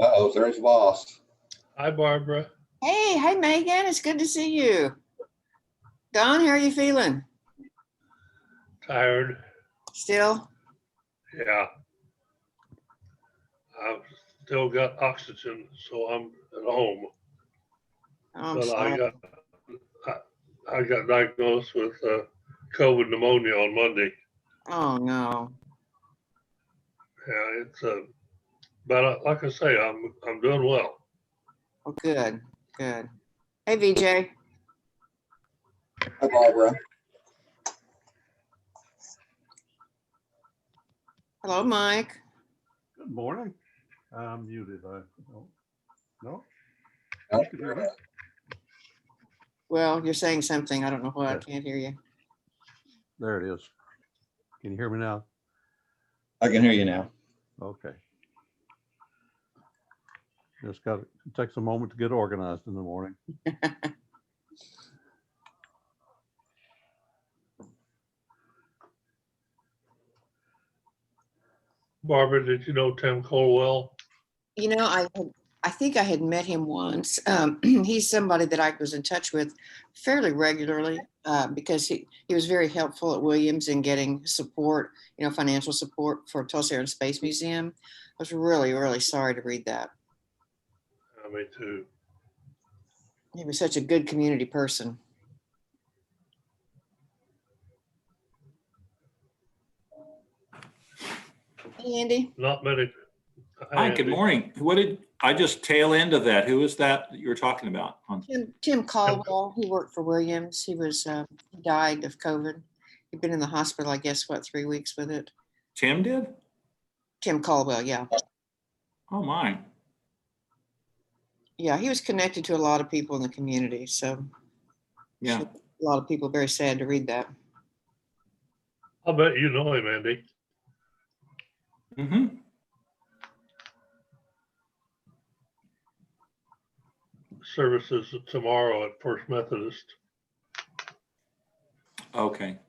Uh-oh, there's boss. Hi, Barbara. Hey, Megan. It's good to see you. Don, how are you feeling? Tired. Still? Yeah. I've still got oxygen, so I'm at home. I'm But sorry. I got diagnosed with COVID pneumonia on Monday. Oh no. Yeah, it's but like I say, I'm doing well. Oh, good. Good. Hey, VJ. Hi, Barbara. Hello, Mike. Good morning. I'm muted. No? Oh. You can hear me? Well, you're saying something. I don't know what. I Okay. can't hear you. There it is. Can you hear me now? I can hear you now. Okay. Just got it takes a moment to get organized in the morning. Barbara, did you know Tim Colwell? You know, I think I had met him once. He's somebody that I was in touch with fairly regularly because he was very helpful at Williams in getting support, financial support for Tulsa Air and Space Museum. I was really, really sorry to read that. Me too. He was such a good community person. Hey, Andy. Not many. Hi, good morning. What did I just tail into that? Who is that you were talking about? Tim Caldwell, he worked for Williams. He died of COVID. He'd been in the hospital, I guess, 3 weeks with it. Tim did? Tim Caldwell, yeah. Oh my. Yeah, he was connected to a lot of people in the community. So Yeah. a lot of people very sad to read that. I'll bet you know him, Andy. Mm-hmm. Services tomorrow at First Methodist. Okay.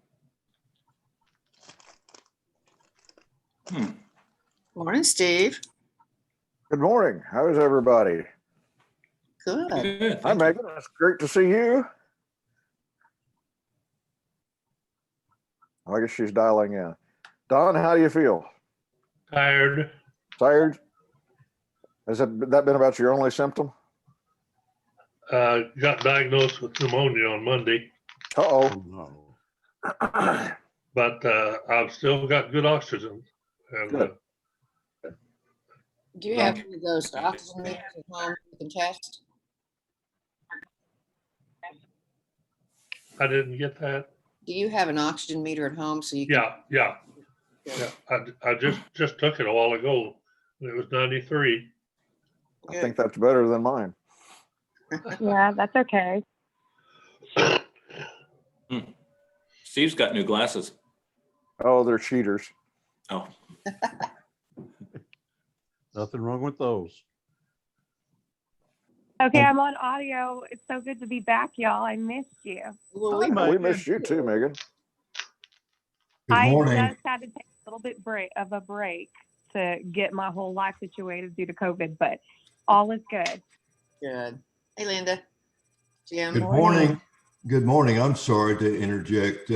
Morning, Steve. Good morning. How's everybody? Good. Good. Hi, Megan. It's great to see you. I guess she's dialing in. Don, how do you feel? Tired. Tired? Has that been about your only symptom? Got diagnosed with pneumonia on Monday, Uh-oh. No. but I've still got good oxygen. And Good. Do you have any of those oxygen meters at home you can test? I didn't get that. Do you have an oxygen meter at home so you can? Yeah. I just took it a while ago. It was 93. I think that's better than mine. Yeah, that's okay. Steve's got new glasses. Oh, they're cheaters. Oh, Nothing wrong with those. Okay, I'm on audio. It's so good to be back, y'all. I missed you. Well, We missed you too, Megan. I just had to take a little bit of a break to get my whole life situated due to COVID, but all is good. Good. Hey, Linda. Jim. Good morning. Good morning. I'm sorry to interject.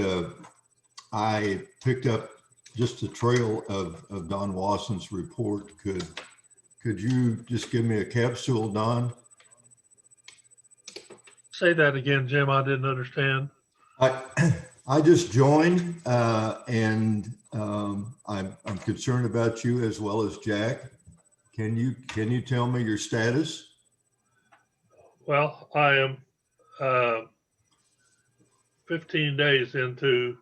I picked up just a trail of Don Wasson's report. Could you just give me a capsule, Don? Say that again, Jim. I didn't understand. I just joined and I'm concerned about you as well as Jack. Can you tell me your status? Well, I am 15 days into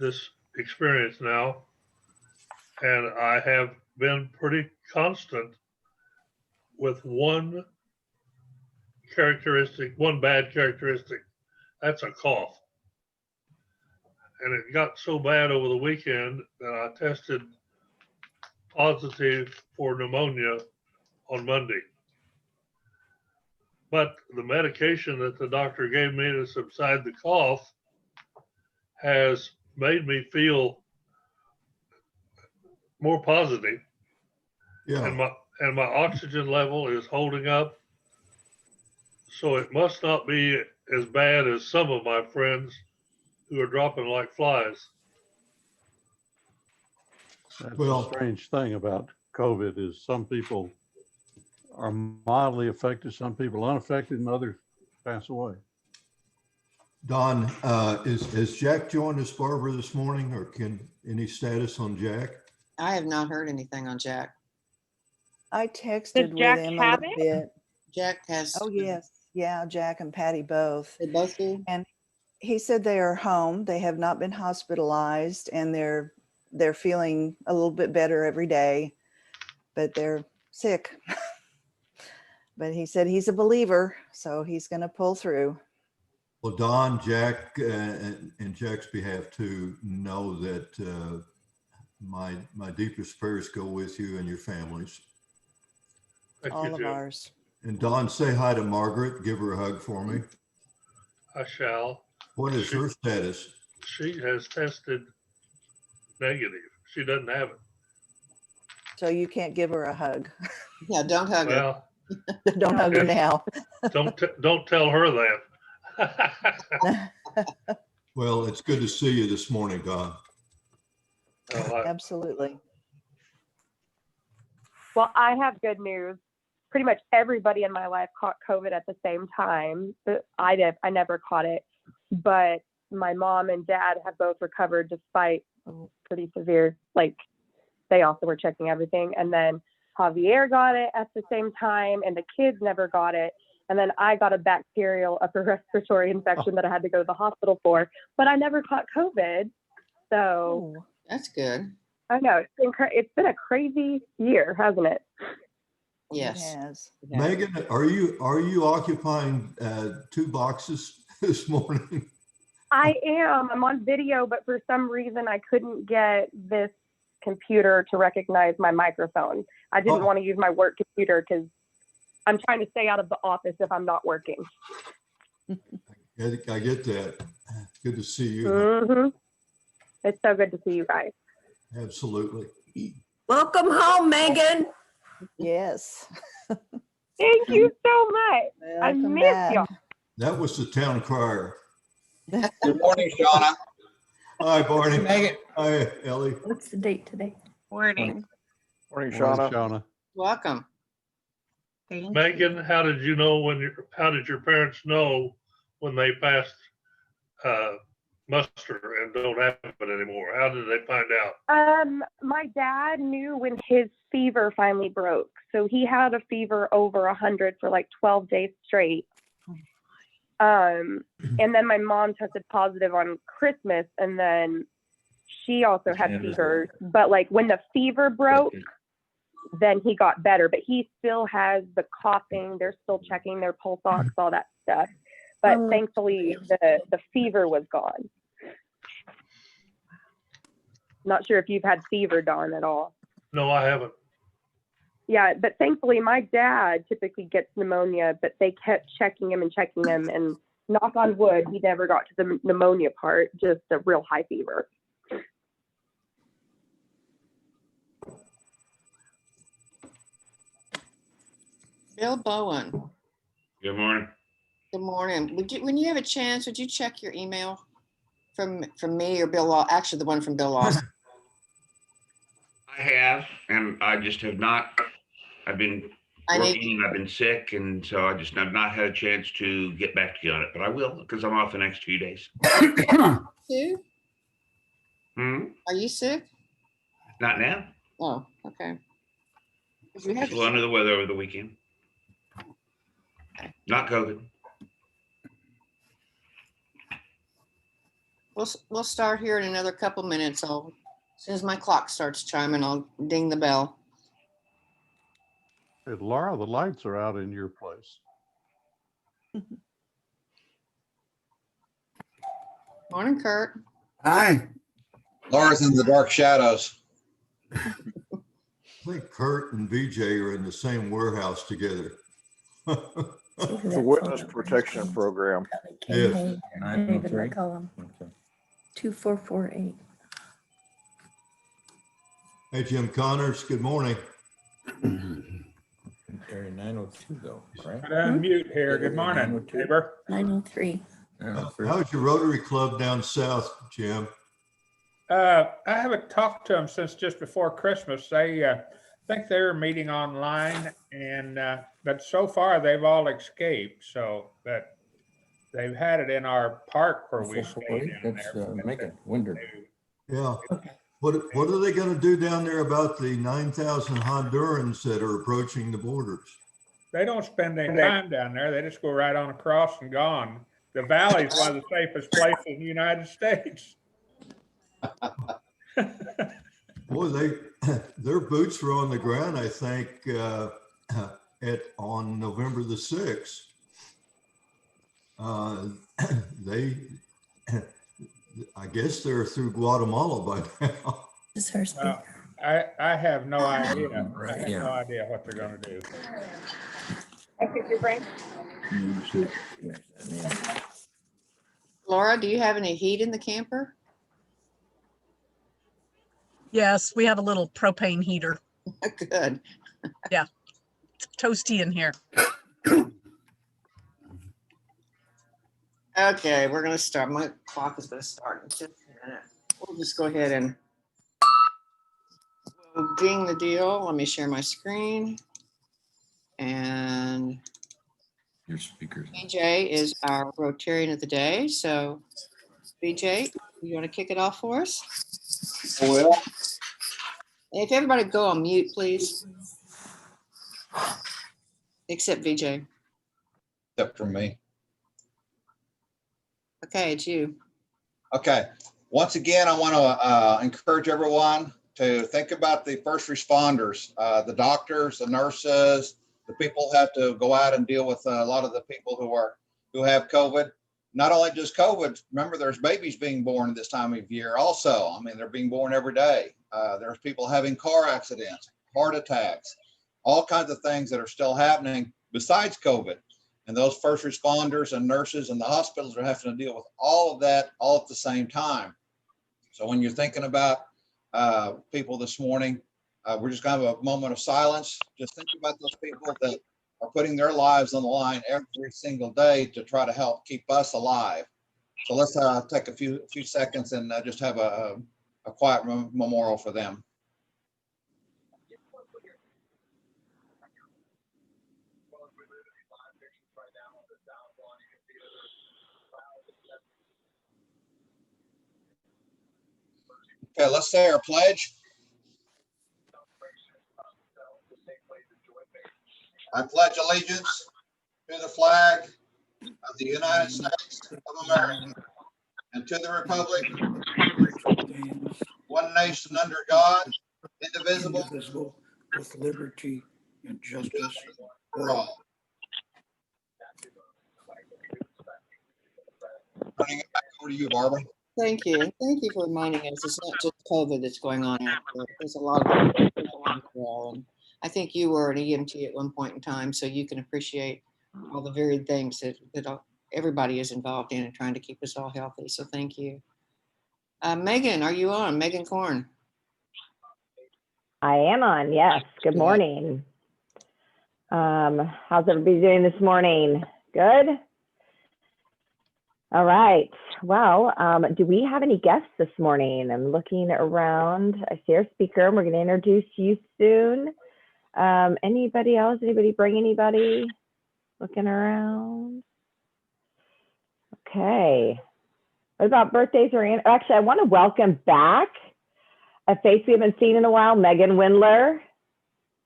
this experience now, and I have been pretty constant with one bad characteristic. That's a cough. And it got so bad over the weekend that I tested positive for pneumonia on Monday. But the medication that the doctor gave me to subside the cough has made me feel more positive. Yeah. and my oxygen level is holding up. So it must not be as bad as some of my friends who are dropping like flies. That's Well- the strange thing about COVID is some people are mildly affected, some people unaffected, and others pass away. Don, has Jack joined us, Barbara, this morning, or any status on Jack? I have not heard anything on Jack. I texted with Jack him a have little it? bit. Jack has. Oh, yes. Yeah, Jack and Patty both. They both do? And he said they are home. They have not been hospitalized, and they're feeling a little bit better every day, but they're sick. But he said he's a believer, so he's going to pull through. Well, Don, Jack, and Jack's behalf too, know that my deepest prayers go with you and your families. Thank All you, of Jim. ours. And Don, say hi to Margaret. Give her a hug for me. I shall. What is her status? She has tested negative. She doesn't have it. So you can't give her a hug. Yeah, don't hug her. Well, Don't hug her now. don't tell her that. Well, it's good to see you this morning, Don. Absolutely. Well, I have good news. Pretty much everybody in my life caught COVID at the same time. I never caught it, but my mom and dad have both recovered despite pretty severe, like they also were checking everything. And then Javier got it at the same time and the kids never got it. And then I got a bacterial upper respiratory infection that I had to go to the hospital for, but I never caught COVID. So Oh, That's good. I know it's been a crazy year, hasn't it? Yes. it has. Yeah. Megan, are you occupying 2 boxes this morning? I am. I'm on video, but for some reason I couldn't get this computer to recognize my microphone. I didn't want to use my work computer because I'm trying to stay out of the office if I'm not working. I get that. Good to see you. Mm-hmm. It's so good to see you guys. Absolutely. Welcome home, Megan. Yes. Thank you so much. I Welcome miss back. y'all. That was the town crier. Good morning, Shauna. Hi, Barney. Megan. Hi, Ellie. What's the date today? Morning, Morning, Shauna. Shauna. Welcome. Megan, how did your parents know when they passed muster and don't have it anymore? How did they find out? My dad knew when his fever finally broke. So he had a fever over 100 for like 12 days straight. And then my mom tested positive on Christmas, and then she also had fever. But like when the fever broke, then he got better. But he still has the coughing. They're still checking their pulse ox, all that stuff. But thankfully, the fever was gone. Not sure if you've had fever, Dawn, at all. No, I haven't. Yeah, but thankfully my dad typically gets pneumonia, but they kept checking him, and knock on wood, he never got to the pneumonia part, just a real high fever. Bill Bowen. Good morning. Good morning. When you have a chance, would you check your email from me or Bill Law? Actually, the one from Bill Lawson. I have, and I just have not. I've been working, I've been sick, and so I've not had a chance to get back to you on it, but I will because I'm off the next few days. You? Are you sick? Not now. Oh, okay. Just under the weather over the weekend. Not COVID. We'll start here in another couple minutes. As soon as my clock starts chiming, I'll ding the bell. Hey, Laura, the lights are out in your place. Morning, Kurt. Hi. Laura's in the dark shadows. I think Kurt and VJ are in the same warehouse together. The Witness Protection Program. Yes. David, I call him 2448. Hey, Jim Connors, good morning. 9:02 though, right? Unmute here. Good morning, 9:02. neighbor. 9:03. How's your Rotary Club down south, Jim? I haven't talked to them since just before Christmas. They think they're meeting online, and but so far they've all escaped. So that they've had it in our park where we stayed in That's there. Megan Winder. Yeah. What are they going to do down there about the 9,000 Hondurans that are approaching the borders? They don't spend any time down there. They just go right on across and gone. The valley is one of the safest places in the United States. Boy, their boots were on the ground, I think, on November the 6th. I guess they're through Guatemala by now. This is her speaker. I have no idea. Right, I have yeah. no idea what they're going to do. Laura, do you have any heat in the camper? Yes, we have a little propane heater. Good. It's toasty in here. Okay, we're gonna start. My clock is gonna start in just a minute. We'll just go ahead and we'll ding the deal. Let me share my screen. And Your speakers. BJ is our Rotarian of the day. So BJ, you want to kick it off for us? Well, If everybody go on mute, please. Except VJ. except for me. Okay, it's you. Okay. Once again, I want to encourage everyone to think about the first responders, the doctors, the nurses, the people who have to go out and deal with a lot of the people who have COVID. Not only just COVID, remember there's babies being born this time of year also. I mean, they're being born every day. There's people having car accidents, heart attacks, all kinds of things that are still happening besides COVID. And those first responders and nurses and the hospitals are having to deal with all of that all at the same time. So when you're thinking about people this morning, we're just going to have a moment of silence. Just think about those people that are putting their lives on the line every single day to try to help keep us alive. So let's take a few seconds and just have a quiet memorial for them. Okay, let's say our pledge. I pledge allegiance to the flag of the United States of America and to the republic, one nation under God, indivisible, with liberty and justice for all. Turning it back over to you, Barbara. Thank you. And thank you for reminding us it's not just COVID that's going on out there. There's a lot of people as well. And I think you were an EMT at one point in time, so you can appreciate all the varied things that everybody is involved in and trying to keep us all healthy. So thank you. Megan, are you on? Megan Korn. I am on, yes. Good morning. How's everybody doing this morning? Good? All right. Well, do we have any guests this morning? I'm looking around. I see our speaker. We're going to introduce you soon. Anybody else? Anybody bring anybody? Looking around. Okay. What about birthdays or actually, I want to welcome back a face we haven't seen in a while, Megan Windler.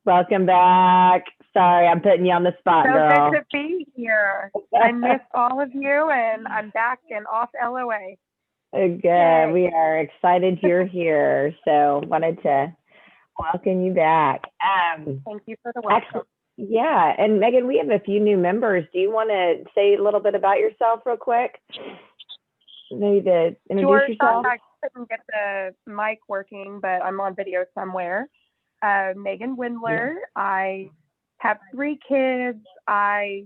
Welcome back. Sorry, I'm putting you on the spot, girl. So good to be here. I missed all of you, and I'm back and off LOA. Good. Yay. We are excited you're here. So wanted to welcome you back. Thank you for the welcome. Actually, yeah, and Megan, we have a few new members. Do you want to say a little bit about yourself real quick? Maybe to introduce yourself? I couldn't get the mic working, but I'm on video somewhere. Megan Windler. Yeah. I have 3 kids. I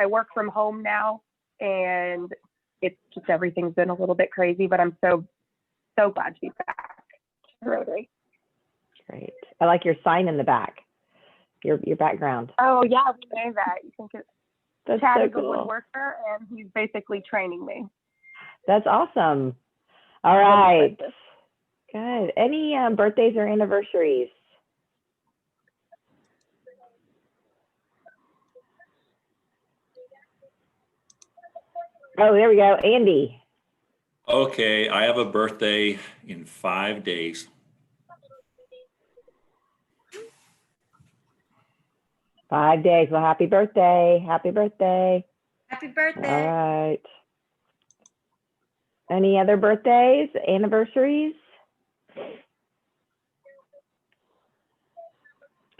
work from home now, and it's just everything's been a little bit crazy, but I'm so glad to be back. Rotary. Great. I like your sign in the back. your background. Oh yeah, we know that. You think it, That's Chad so is a cool. woodworker, and he's basically training me. That's awesome. All right. Good. Any birthdays or anniversaries? Oh, there we go. Andy. Okay, I have a birthday in 5 days. Five days. Well, happy birthday. Happy birthday. Happy All birthday. right. Any other birthdays, anniversaries?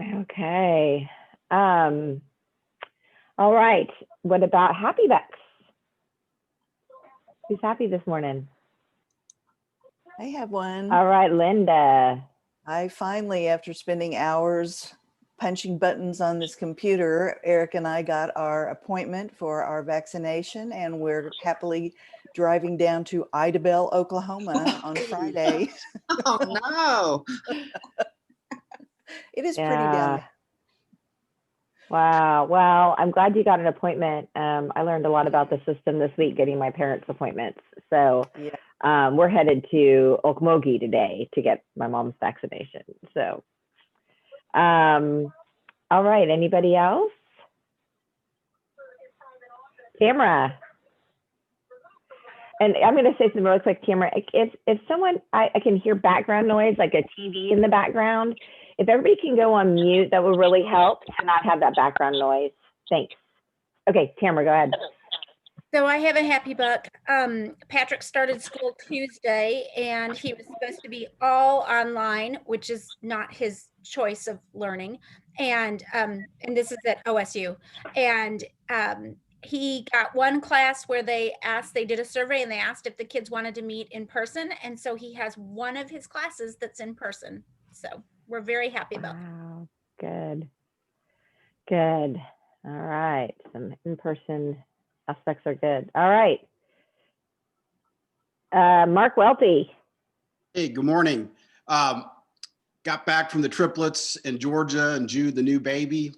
Okay. All right. What about happy bucks? Who's happy this morning? I have one. All right, Linda. I finally, after spending hours punching buttons on this computer, Eric and I got our appointment for our vaccination, and we're happily driving down to Idabel, Oklahoma on Friday. Oh, no. It is pretty down there. Wow. Well, I'm glad you got an appointment. I learned a lot about the system this week getting my parents' appointments. So Yeah. we're headed to Okmulgee today to get my mom's vaccination. So, all right. Anybody else? Tamara. And I'm going to say something real quick, Tamara. If someone, I can hear background noise, like a TV in the background. If everybody can go on mute, that would really help to not have that background noise. Thanks. Okay, Tamara, go ahead. So I have a happy buck. Patrick started school Tuesday, and he was supposed to be all online, which is not his choice of learning. And this is at OSU. And he got one class where they did a survey and they asked if the kids wanted to meet in person. And so he has one of his classes that's in person. So we're very happy about that. Wow, good. Good. All right. Some in-person aspects are good. All right. Mark Welty. Hey, good morning. Got back from the triplets in Georgia and Jude, the new baby.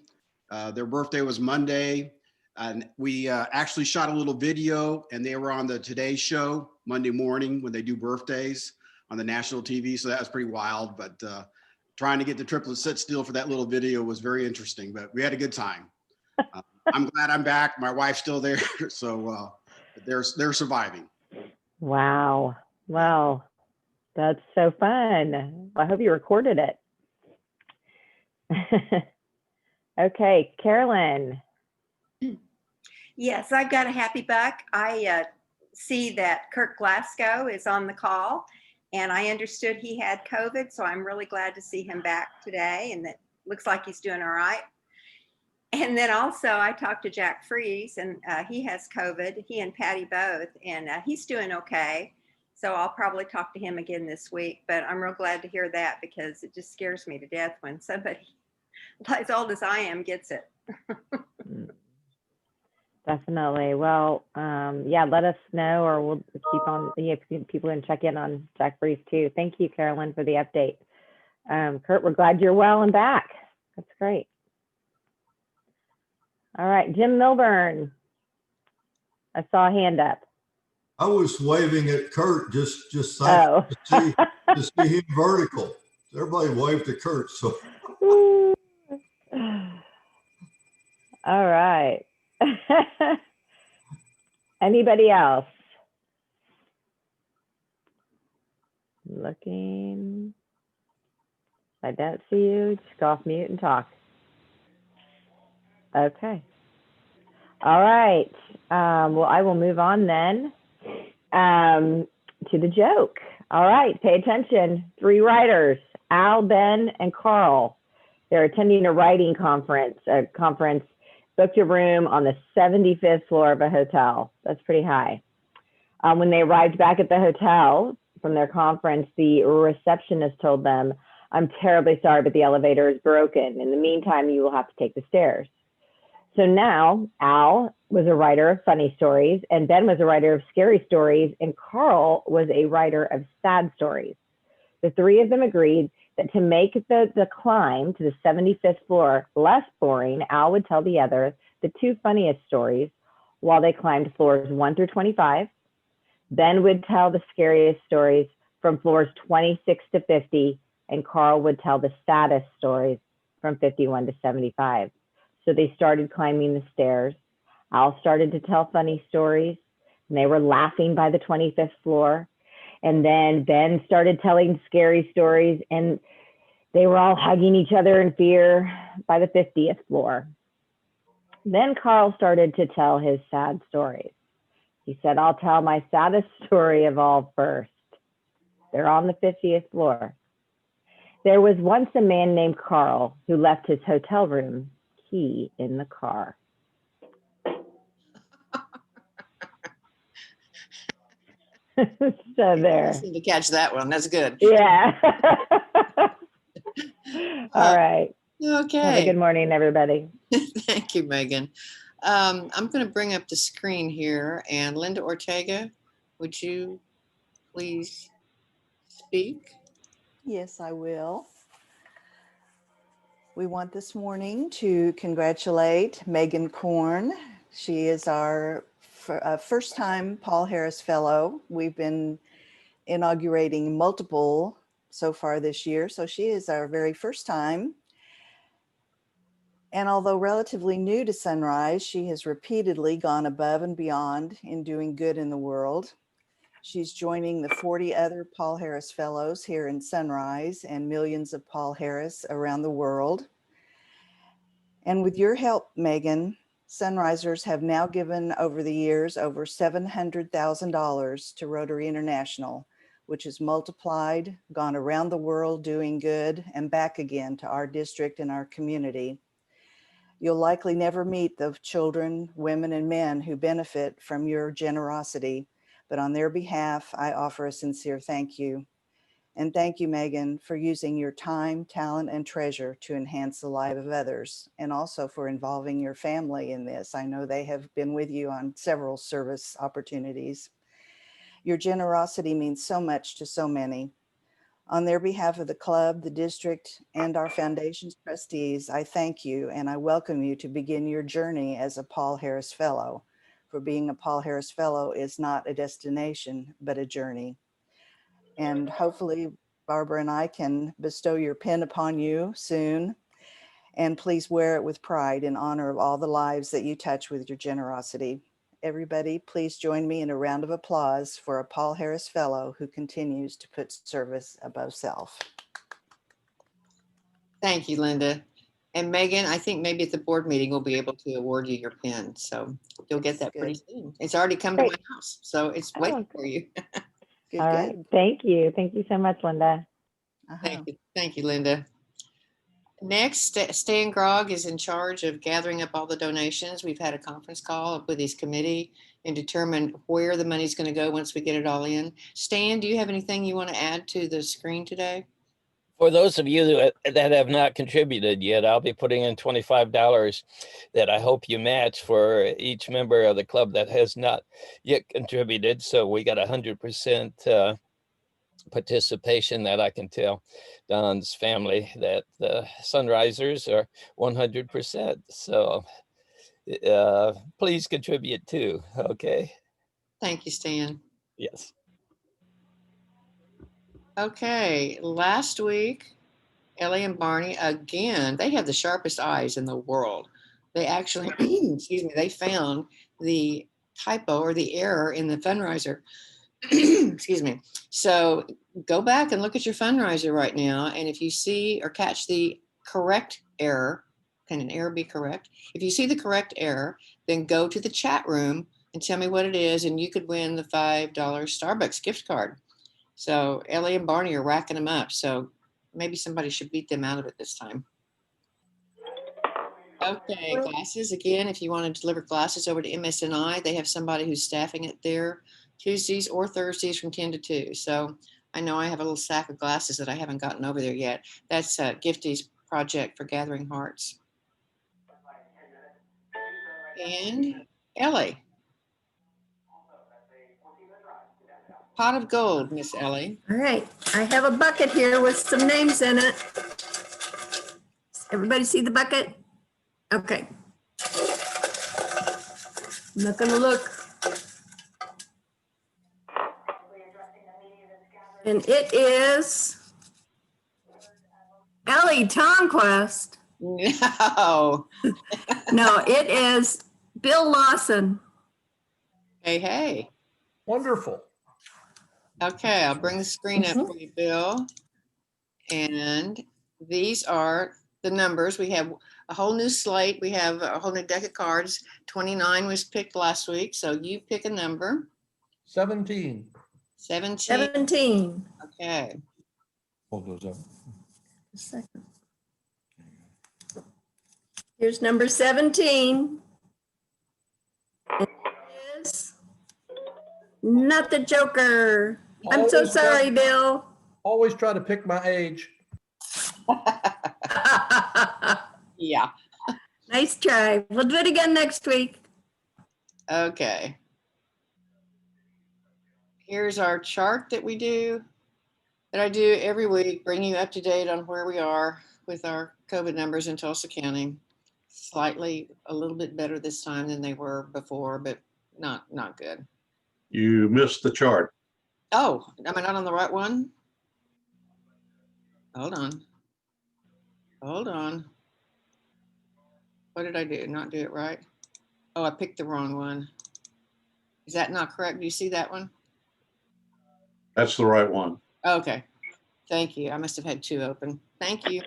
Their birthday was Monday. And we actually shot a little video, and they were on the Today Show Monday morning when they do birthdays on the national TV. So that was pretty wild, but trying to get the triplets sit still for that little video was very interesting, but we had a good time. I'm glad I'm back. My wife's still there, so they're surviving. Wow. Well, that's so fun. I hope you recorded it. Okay, Carolyn. Yes, I've got a happy buck. I see that Kirk Glasgow is on the call, and I understood he had COVID, so I'm really glad to see him back today, and that looks like he's doing all right. And then also I talked to Jack Freeze, and he has COVID, he and Patty both, and he's doing okay. So I'll probably talk to him again this week, but I'm real glad to hear that because it just scares me to death when somebody as old as I am gets it. Definitely. Well, yeah, let us know, or we'll keep on, people can check in on Jack Freeze too. Thank you, Carolyn, for the update. Kurt, we're glad you're well and back. That's great. All right, Jim Milburn. I saw a hand up. I was waving at Kurt just to see him vertical. Everybody waved to Kurt. So. All right. Anybody else? Looking. If I don't see you, just go off mute and talk. Okay. All right. Well, I will move on then to the joke. All right. Pay attention. 3 writers, Al, Ben, and Carl. They're attending a writing conference, booked a room on the 75th floor of a hotel. That's pretty high. When they arrived back at the hotel from their conference, the receptionist told them, "I'm terribly sorry, but the elevator is broken. In the meantime, you will have to take the stairs." So now Al was a writer of funny stories, and Ben was a writer of scary stories, and Carl was a writer of sad stories. The 3 of them agreed that to make the climb to the 75th floor less boring, Al would tell the others the 2 funniest stories while they climbed floors 1 through 25. Ben would tell the scariest stories from floors 26 to 50, and Carl would tell the saddest stories from 51 to 75. So they started climbing the stairs. Al started to tell funny stories, and they were laughing by the 25th floor. And then Ben started telling scary stories, and they were all hugging each other in fear by the 50th floor. Then Carl started to tell his sad stories. He said, I'll tell my saddest story of all first. They're on the 50th floor. There was once a man named Carl who left his hotel room key in the car. So there. Seem to catch that one. That's good. Yeah. All right. Okay. Have a good morning, everybody. Thank you, Megan. I'm going to bring up the screen here, and Linda Ortega, would you please speak? Yes, I will. We want this morning to congratulate Megan Korn. She is our first-time Paul Harris Fellow. We've been inaugurating multiple so far this year, so she is our very first time. And although relatively new to Sunrise, she has repeatedly gone above and beyond in doing good in the world. She's joining the 40 other Paul Harris Fellows here in Sunrise and millions of Paul Harris around the world. And with your help, Megan, Sunrisers have now given over the years over $700,000 to Rotary International, which has multiplied, gone around the world doing good, and back again to our district and our community. You'll likely never meet the children, women, and men who benefit from your generosity, but on their behalf, I offer a sincere thank you. And thank you, Megan, for using your time, talent, and treasure to enhance the life of others, and also for involving your family in this. I know they have been with you on several service opportunities. Your generosity means so much to so many. On their behalf of the club, the district, and our foundation's trustees, I thank you and I welcome you to begin your journey as a Paul Harris Fellow. For being a Paul Harris Fellow is not a destination, but a journey. And hopefully Barbara and I can bestow your pin upon you soon. And please wear it with pride in honor of all the lives that you touch with your generosity. Everybody, please join me in a round of applause for a Paul Harris Fellow who continues to put service above self. Thank you, Linda. And Megan, I think maybe at the board meeting, we'll be able to award you your pin. So you'll get that pretty soon. It's already come to my house, so it's waiting for you. All right. Thank you. Thank you so much, Linda. Thank you, Linda. Next, Stan Grogg is in charge of gathering up all the donations. We've had a conference call with his committee and determine where the money's going to go once we get it all in. Stan, do you have anything you want to add to the screen today? For those of you that have not contributed yet, I'll be putting in $25 that I hope you match for each member of the club that has not yet contributed. So we got 100% participation that I can tell Don's family that the Sunrisers are 100%. So please contribute too. Okay. Thank you, Stan. Yes. Okay, last week, Ellie and Barney, again, they have the sharpest eyes in the world. They actually, excuse me, they found the typo or the error in the fundraiser. Excuse me. So go back and look at your fundraiser right now. And if you see or catch the correct error, can an error be correct? If you see the correct error, then go to the chat room and tell me what it is. And you could win the $5 Starbucks gift card. So Ellie and Barney are racking them up. So maybe somebody should beat them out of it this time. Okay, glasses. Again, if you want to deliver glasses over to MSNI, they have somebody who's staffing it there Tuesdays or Thursdays from 10 to 2. So I know I have a little sack of glasses that I haven't gotten over there yet. That's Gifty's project for Gathering Hearts. And Ellie. Pot of gold, Miss Ellie. All right, I have a bucket here with some names in it. Everybody see the bucket? Okay. I'm not gonna look. And it is Ellie Tonquist. No. No, it is Bill Lawson. Hey, hey. Wonderful. Okay, I'll bring the screen up for you, Bill. And these are the numbers. We have a whole new slate. We have a whole new deck of cards. 29 was picked last week, so you pick a number. 17. 17. 17. Okay. Hold those up. A second. Here's number 17. It is not the Joker. I'm so Always sorry, got- Bill. Always try to pick my age. Yeah. Nice try. We'll do it again next week. Okay. Here's our chart that I do every week, bring you up to date on where we are with our COVID numbers in Tulsa County. Slightly, a little bit better this time than they were before, but not good. You missed the chart. Oh, am I not on the right one? Hold on. What did I do? Not do it right? Oh, I picked the wrong one. Is that not correct? Do you see that one? That's the right one. Okay. Thank you. I must have had two open. Thank you.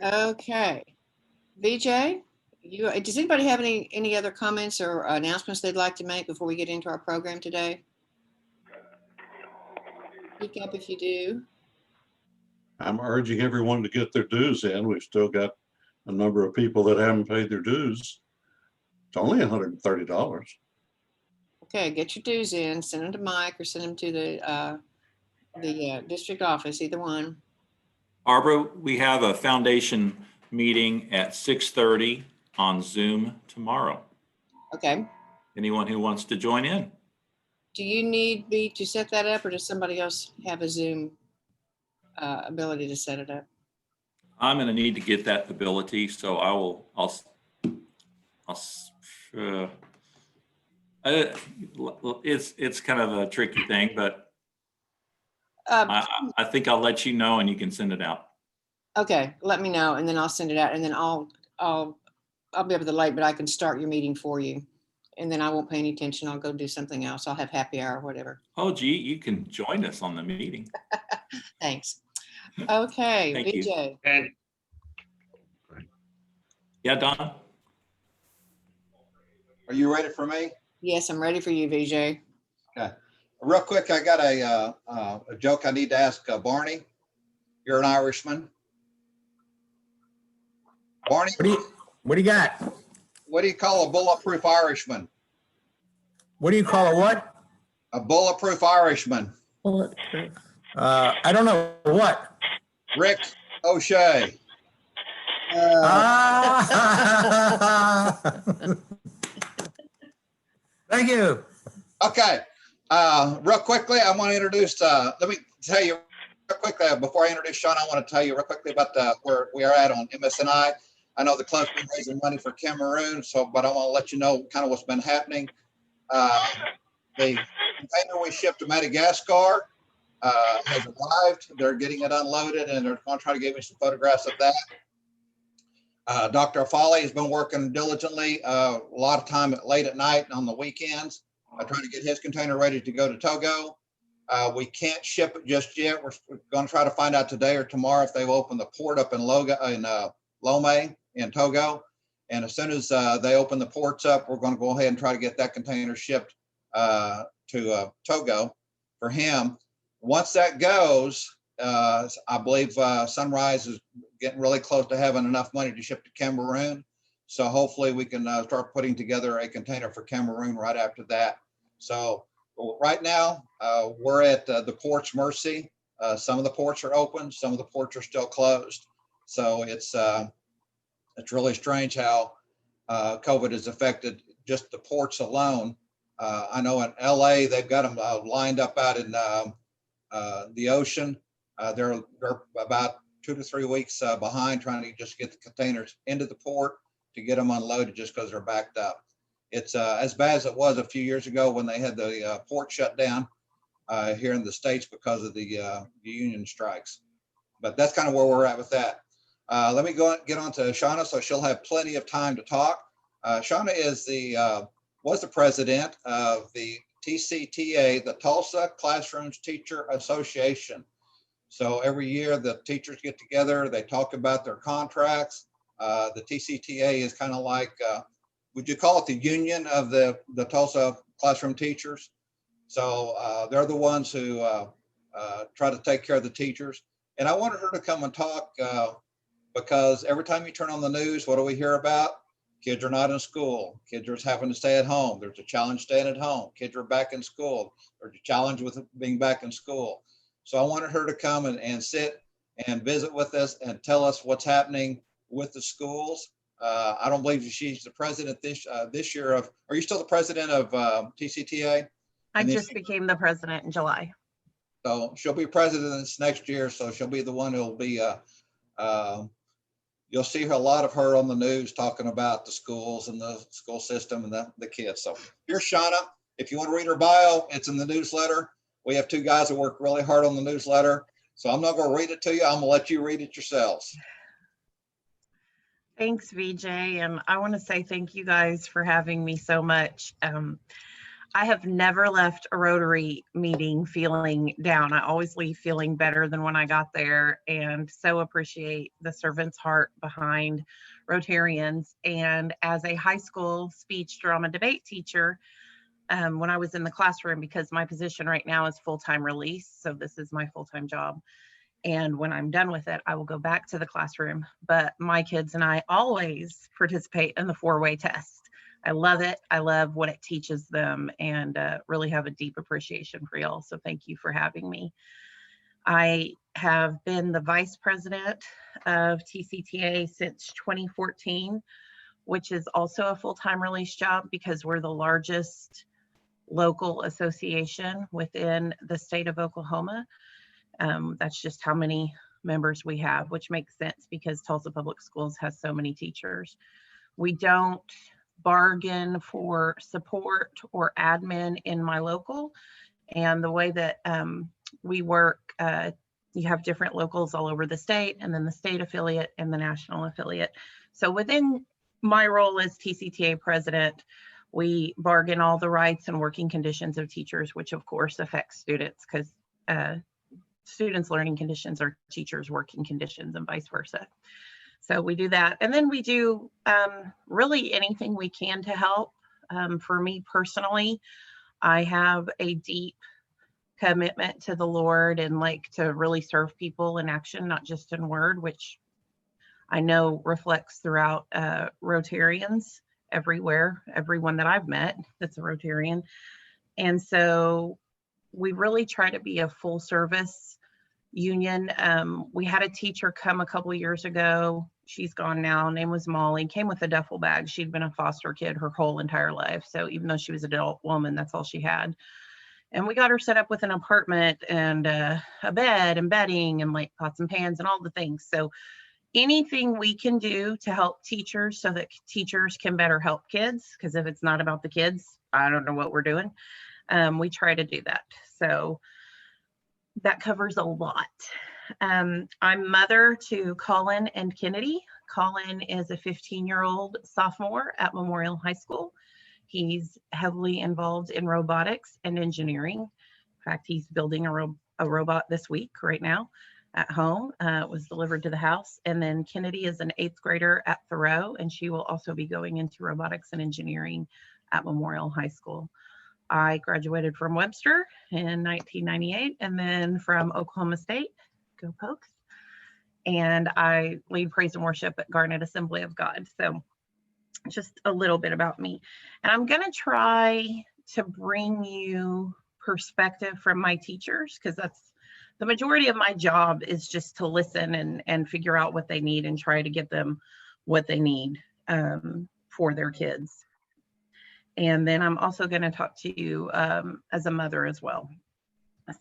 Okay. VJ, does anybody have any other comments or announcements they'd like to make before we get into our program today? Speak up if you do. I'm urging everyone to get their dues in. We've still got a number of people that haven't paid their dues. It's only $130. Okay, get your dues in, send them to Mike or send them to the district office, either one. Barbara, we have a foundation meeting at 6:30 on Zoom tomorrow. Okay. Anyone who wants to join in? Do you need me to set that up or does somebody else have a Zoom ability to set it up? I'm going to need to get that ability, so it's kind of a tricky thing, but I think I'll let you know and you can send it out. Okay, let me know and then I'll send it out and then I'll be up at the late, but I can start your meeting for you. And then I won't pay any attention. I'll go do something else. I'll have happy hour or whatever. Oh, gee, you can join us on the meeting. Thanks. Okay, Thank VJ. you. And yeah, Don? Are you ready for me? Yes, I'm ready for you, VJ. Okay. Real quick, I got a joke I need to ask Barney. You're an Irishman. Barney? What do you got? What do you call a bulletproof Irishman? What do you call a what? A bulletproof Irishman. Bulletproof. I don't know what. Rick O'Shea. Thank you. Okay. Real quickly, I want to introduce, let me tell you real quickly, before I introduce Sean, I want to tell you real quickly about where we are at on MSNI. I know the club's been raising money for Cameroon, but I want to let you know kind of what's been happening. The container we shipped to Madagascar has arrived. They're getting it unloaded and they're going to try to give me some photographs of that. Dr. Afali has been working diligently a lot of time late at night and on the weekends, trying to get his container ready to go to Togo. We can't ship it just yet. We're going to try to find out today or tomorrow if they've opened the port up in Lomé in Togo. And as soon as they open the ports up, we're going to go ahead and try to get that container shipped to Togo for him. Once that goes, I believe Sunrise is getting really close to having enough money to ship to Cameroon. So hopefully we can start putting together a container for Cameroon right after that. So right now we're at the port's mercy. Some of the ports are open, some of the ports are still closed. So it's really strange how COVID has affected just the ports alone. I know in LA, they've got them lined up out in the ocean. They're about 2 to 3 weeks behind trying to just get the containers into the port to get them unloaded just because they're backed up. It's as bad as it was a few years ago when they had the port shut down here in the States because of the union strikes. But that's kind of where we're at with that. Let me get on to Shauna so she'll have plenty of time to talk. Shauna is was the president of the TCTA, the Tulsa Classrooms Teacher Association. So every year the teachers get together, they talk about their contracts. The TCTA is kind of like, would you call it the union of the Tulsa classroom teachers? So they're the ones who try to take care of the teachers. And I wanted her to come and talk because every time you turn on the news, what do we hear about? Kids are not in school. Kids are having to stay at home. There's a challenge staying at home. Kids are back in school. There's a challenge with being back in school. So I wanted her to come and sit and visit with us and tell us what's happening with the schools. I don't believe she's the president this year of, are you still the president of TCTA? I just became the president in July. So she'll be president this next year. So she'll be the one who'll be, you'll see a lot of her on the news talking about the schools and the school system and the kids. So here's Shauna. If you want to read her bio, it's in the newsletter. We have 2 guys that work really hard on the newsletter. So I'm not going to read it to you. I'm going to let you read it yourselves. Thanks, VJ. And I want to say thank you guys for having me so much. I have never left a Rotary meeting feeling down. I always leave feeling better than when I got there, and so appreciate the servant's heart behind Rotarians. And as a high school speech, drama, debate teacher, when I was in the classroom, because my position right now is full-time release, so this is my full-time job. And when I'm done with it, I will go back to the classroom. But my kids and I always participate in the 4-way test. I love it. I love what it teaches them, and really have a deep appreciation for y'all. So thank you for having me. I have been the vice president of TCTA since 2014, which is also a full-time release job because we're the largest local association within the state of Oklahoma. That's just how many members we have, which makes sense because Tulsa Public Schools has so many teachers. We don't bargain for support or admin in my local, and the way that we work, you have different locals all over the state, and then the state affiliate and the national affiliate. So within my role as TCTA president, we bargain all the rights and working conditions of teachers, which of course affects students because students' learning conditions are teachers' working conditions and vice versa. So we do that. And then we do really anything we can to help. For me personally, I have a deep commitment to the Lord and like to really serve people in action, not just in word, which I know reflects throughout Rotarians everywhere, everyone that I've met that's a Rotarian. And so we really try to be a full service union. We had a teacher come a couple of years ago. She's gone now. Name was Molly. Came with a duffel bag. She'd been a foster kid her whole entire life. So even though she was an adult woman, that's all she had. And we got her set up with an apartment and a bed and bedding and like pots and pans and all the things. So anything we can do to help teachers so that teachers can better help kids, because if it's not about the kids, I don't know what we're doing. We try to do that. So that covers a lot. I'm mother to Colin and Kennedy. Colin is a 15-year-old sophomore at Memorial High School. He's heavily involved in robotics and engineering. In fact, he's building a robot this week right now at home. It was delivered to the house. And then Kennedy is an 8th grader at Thoreau, and she will also be going into robotics and engineering at Memorial High School. I graduated from Webster in 1998 and then from Oklahoma State, go Pokes. And I lead praise and worship at Garnet Assembly of God. So just a little bit about me. And I'm going to try to bring you perspective from my teachers, because that's the majority of my job, is just to listen and figure out what they need and try to get them what they need for their kids. And then I'm also going to talk to you as a mother as well.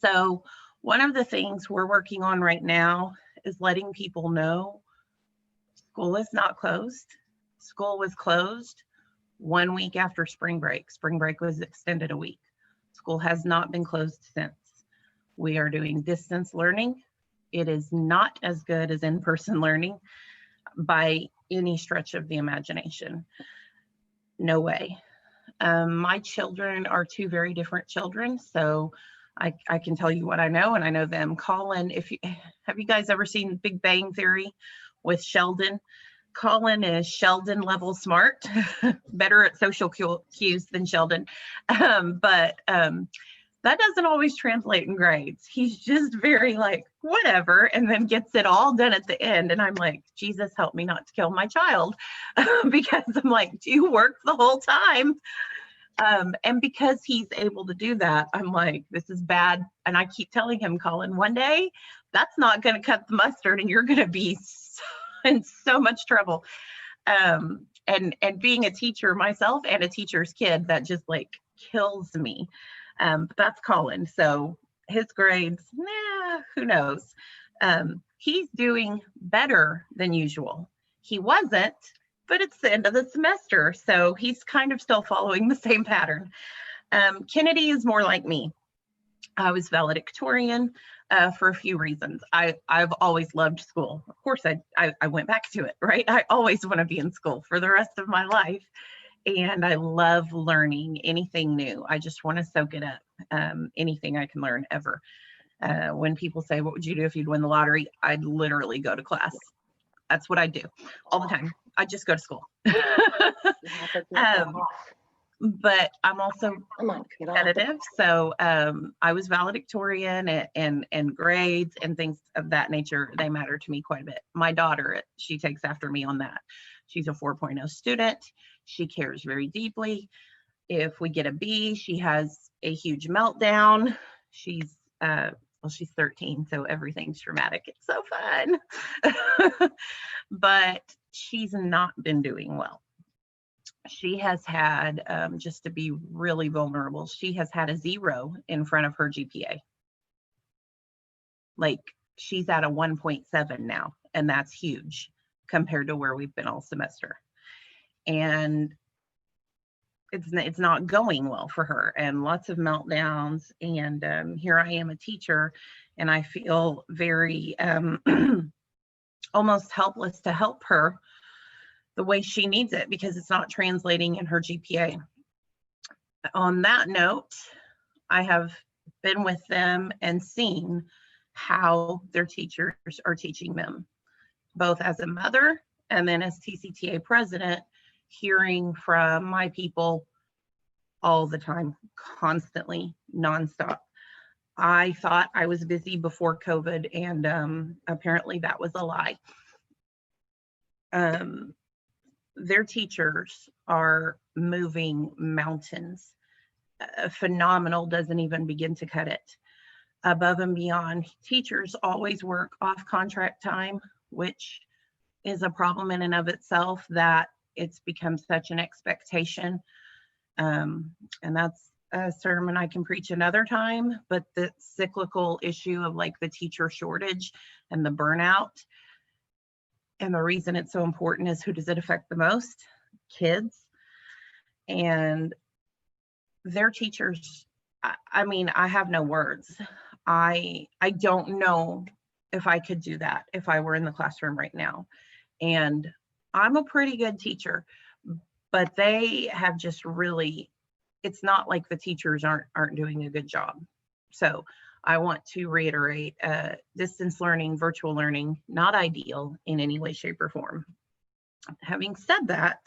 So one of the things we're working on right now is letting people know school is not closed. School was closed 1 week after spring break. Spring break was extended a week. School has not been closed since. We are doing distance learning. It is not as good as in-person learning by any stretch of the imagination. No way. My children are two very different children, so I can tell you what I know, and I know them. Colin, have you guys ever seen Big Bang Theory with Sheldon? Colin is Sheldon level smart, better at social cues than Sheldon, but that doesn't always translate in grades. He's just very like, whatever, and then gets it all done at the end. And I'm like, Jesus, help me not to kill my child, because I'm like, do you work the whole time? And because he's able to do that, I'm like, this is bad. And I keep telling him, Colin, one day that's not going to cut the mustard and you're going to be in so much trouble. And being a teacher myself and a teacher's kid, that just like kills me. But that's Colin. So his grades, who knows? He's doing better than usual. He wasn't, but it's the end of the semester, so he's kind of still following the same pattern. Kennedy is more like me. I was valedictorian for a few reasons. I've always loved school. Of course, I went back to it, right? I always want to be in school for the rest of my life. And I love learning anything new. I just want to soak it up, anything I can learn ever. When people say, what would you do if you'd win the lottery? I'd literally go to class. That's what I do all the time. I just go to school. But I'm also competitive. So I was valedictorian and grades and things of that nature. They matter to me quite a bit. My daughter, she takes after me on that. She's a 4.0 student. She cares very deeply. If we get a B, she has a huge meltdown. She's 13, so everything's dramatic. It's so fun. But she's not been doing well. She has had, just to be really vulnerable, she has had a 0 in front of her GPA. Like, she's at a 1.7 now, and that's huge compared to where we've been all semester. And it's not going well for her, and lots of meltdowns. And here I am, a teacher, and I feel very almost helpless to help her the way she needs it, because it's not translating in her GPA. On that note, I have been with them and seen how their teachers are teaching them, both as a mother and then as TCTA president, hearing from my people all the time, constantly, nonstop. I thought I was busy before COVID, and apparently that was a lie. Their teachers are moving mountains. Phenomenal doesn't even begin to cut it. Above and beyond, teachers always work off contract time, which is a problem in and of itself, that it's become such an expectation. And that's a sermon I can preach another time, but the cyclical issue of like the teacher shortage and the burnout. And the reason it's so important is, who does it affect the most? Kids. And their teachers, I mean, I have no words. I don't know if I could do that if I were in the classroom right now. And I'm a pretty good teacher, but they have just really, it's not like the teachers aren't doing a good job. So I want to reiterate, distance learning, virtual learning, not ideal in any way, shape, or form. Having said that,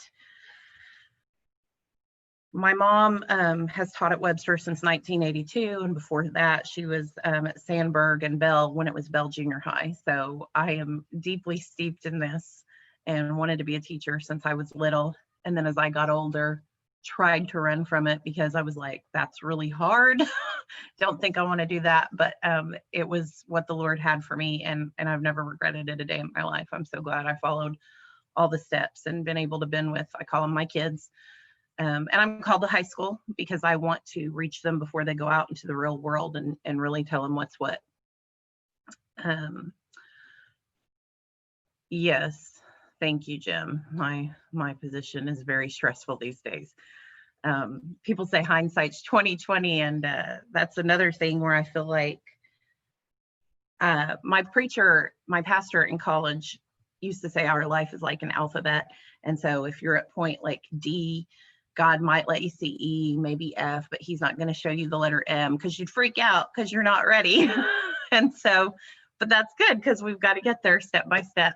my mom has taught at Webster since 1982, and before that she was at Sandberg and Bell when it was Bell Junior High. So I am deeply steeped in this and wanted to be a teacher since I was little. And then as I got older, tried to run from it because I was like, that's really hard. Don't think I want to do that. But it was what the Lord had for me, and I've never regretted it a day in my life. I'm so glad I followed all the steps and been able to been with, I call them my kids, And I'm called to high school because I want to reach them before they go out into the real world and really tell them what's what. Yes, thank you, Jim. My position is very stressful these days. People say hindsight's 20/20, and that's another thing where I feel like my pastor in college used to say our life is like an alphabet. And so if you're at point like D, God might let you see E, maybe F, but he's not going to show you the letter M because you'd freak out because you're not ready. And so, but that's good because we've got to get there step by step.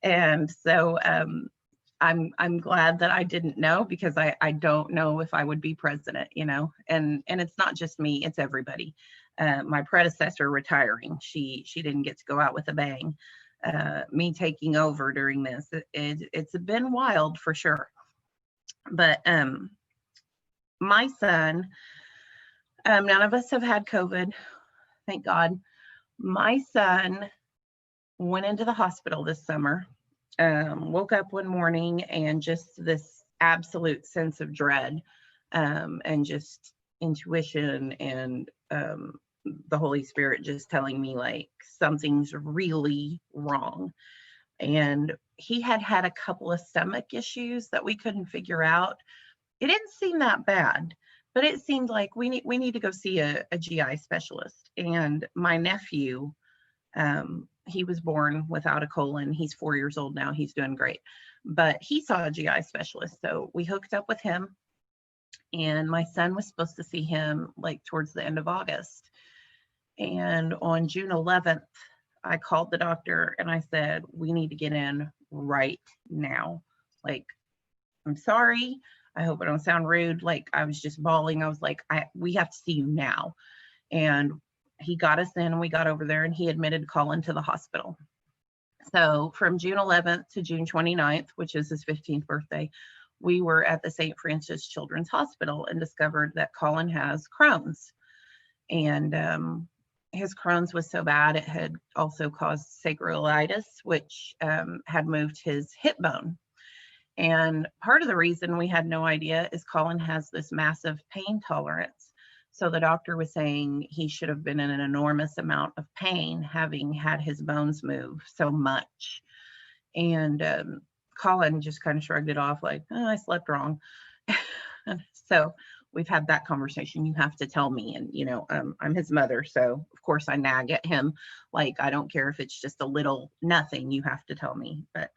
And so I'm glad that I didn't know, because I don't know if I would be president, you know, and it's not just me, it's everybody. My predecessor retiring, she didn't get to go out with a bang. Me taking over during this, it's been wild for sure. But my son, none of us have had COVID, thank God. My son went into the hospital this summer, woke up one morning and just this absolute sense of dread, and just intuition and the Holy Spirit just telling me like something's really wrong. And he had had a couple of stomach issues that we couldn't figure out. It didn't seem that bad, but it seemed like we need to go see a GI specialist. And my nephew, he was born without a colon. He's 4 years old now. He's doing great, but he saw a GI specialist. So we hooked up with him, and my son was supposed to see him like towards the end of August. And on June 11th, I called the doctor and I said, we need to get in right now. Like, I'm sorry. I hope I don't sound rude. Like, I was just bawling. I was like, we have to see you now. And he got us in, and we got over there, and he admitted Colin to the hospital. So from June 11th to June 29th, which is his 15th birthday, we were at the St. Francis Children's Hospital and discovered that Colin has Crohn's. And his Crohn's was so bad, it had also caused sacroiliitis, which had moved his hip bone. And part of the reason we had no idea is Colin has this massive pain tolerance. So the doctor was saying he should have been in an enormous amount of pain, having had his bones move so much. And Colin just kind of shrugged it off like, oh, I slept wrong. So we've had that conversation. You have to tell me. And, you know, I'm his mother. So of course I nag at him. Like, I don't care if it's just a little nothing, you have to tell me. But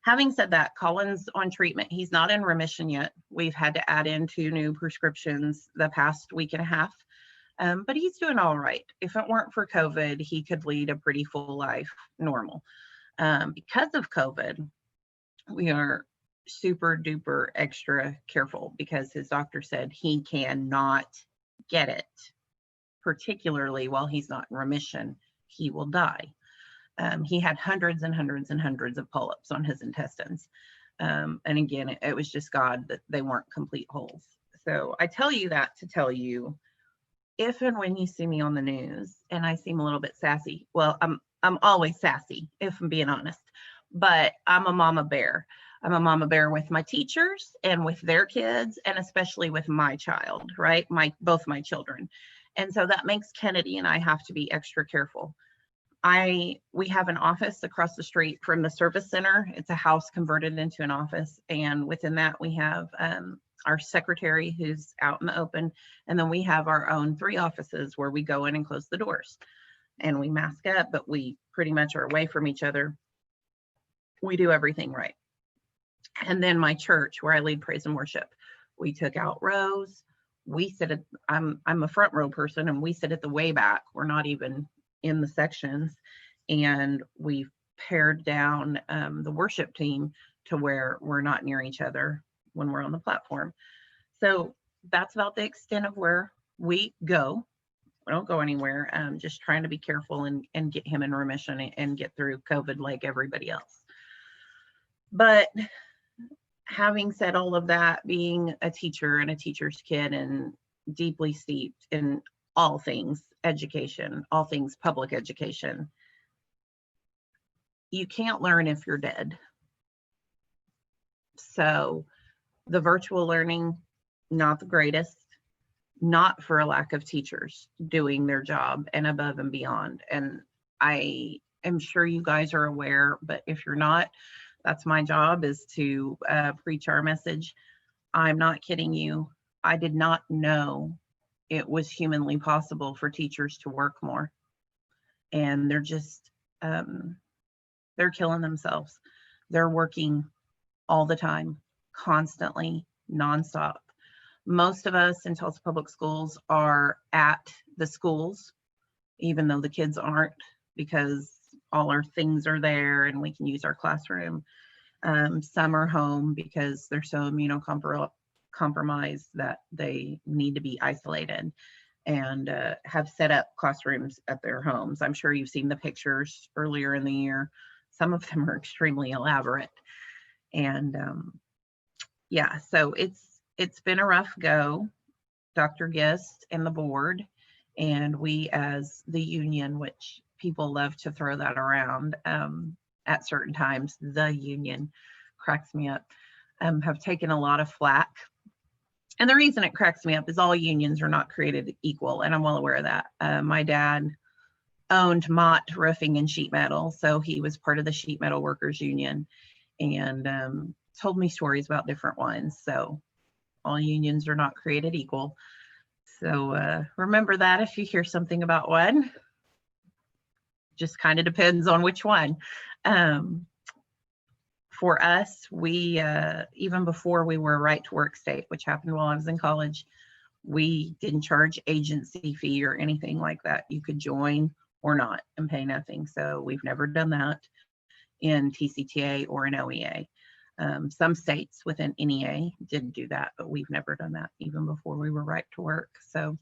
having said that, Colin's on treatment. He's not in remission yet. We've had to add in 2 new prescriptions the past week and a half, but he's doing all right. If it weren't for COVID, he could lead a pretty full life, normal. Because of COVID, we are super duper extra careful because his doctor said he cannot get it, particularly while he's not in remission. He will die. He had hundreds and hundreds and hundreds of polyps on his intestines. And again, it was just God that they weren't complete holes. So I tell you that to tell you, if and when you see me on the news and I seem a little bit sassy, well, I'm always sassy, if I'm being honest, but I'm a mama bear. I'm a mama bear with my teachers and with their kids, and especially with my child, right? Both my children. And so that makes Kennedy and I have to be extra careful. We have an office across the street from the service center. It's a house converted into an office. And within that, we have our secretary who's out in the open. And then we have our own 3 offices where we go in and close the doors. And we mask up, but we pretty much are away from each other. We do everything right. And then my church, where I lead praise and worship, we took out rows. We sit at, I'm a front row person, and we sit at the way back. We're not even in the sections, and we've pared down the worship team to where we're not near each other when we're on the platform. So that's about the extent of where we go. We don't go anywhere. Just trying to be careful and get him in remission and get through COVID like everybody else. But having said all of that, being a teacher and a teacher's kid and deeply steeped in all things education, all things public education, you can't learn if you're dead. So The virtual learning, not the greatest, not for a lack of teachers doing their job and above and beyond. And I am sure you guys are aware, but if you're not, that's my job, is to preach our message. I'm not kidding you. I did not know it was humanly possible for teachers to work more. And they're just, they're killing themselves. They're working all the time, constantly, nonstop. Most of us in Tulsa Public Schools are at the schools, even though the kids aren't, because all our things are there and we can use our classroom. Some are home because they're so immunocompromised that they need to be isolated and have set up classrooms at their homes. I'm sure you've seen the pictures earlier in the year. Some of them are extremely elaborate. And yeah, so it's been a rough go, Dr. Gist and the board, and we as the union, which people love to throw that around at certain times, the union cracks me up, have taken a lot of flack. And the reason it cracks me up is all unions are not created equal, and I'm well aware of that. My dad owned Mott Roofing and Sheet Metal, so he was part of the Sheet Metal Workers Union, and told me stories about different ones. So all unions are not created equal. So remember that if you hear something about one. Just kind of depends on which one. For us, we, even before we were a right to work state, which happened while I was in college, we didn't charge agency fee or anything like that. You could join or not and pay nothing. So we've never done that in TCTA or in OEA. Some states within NEA did do that, but we've never done that even before we were right to work. So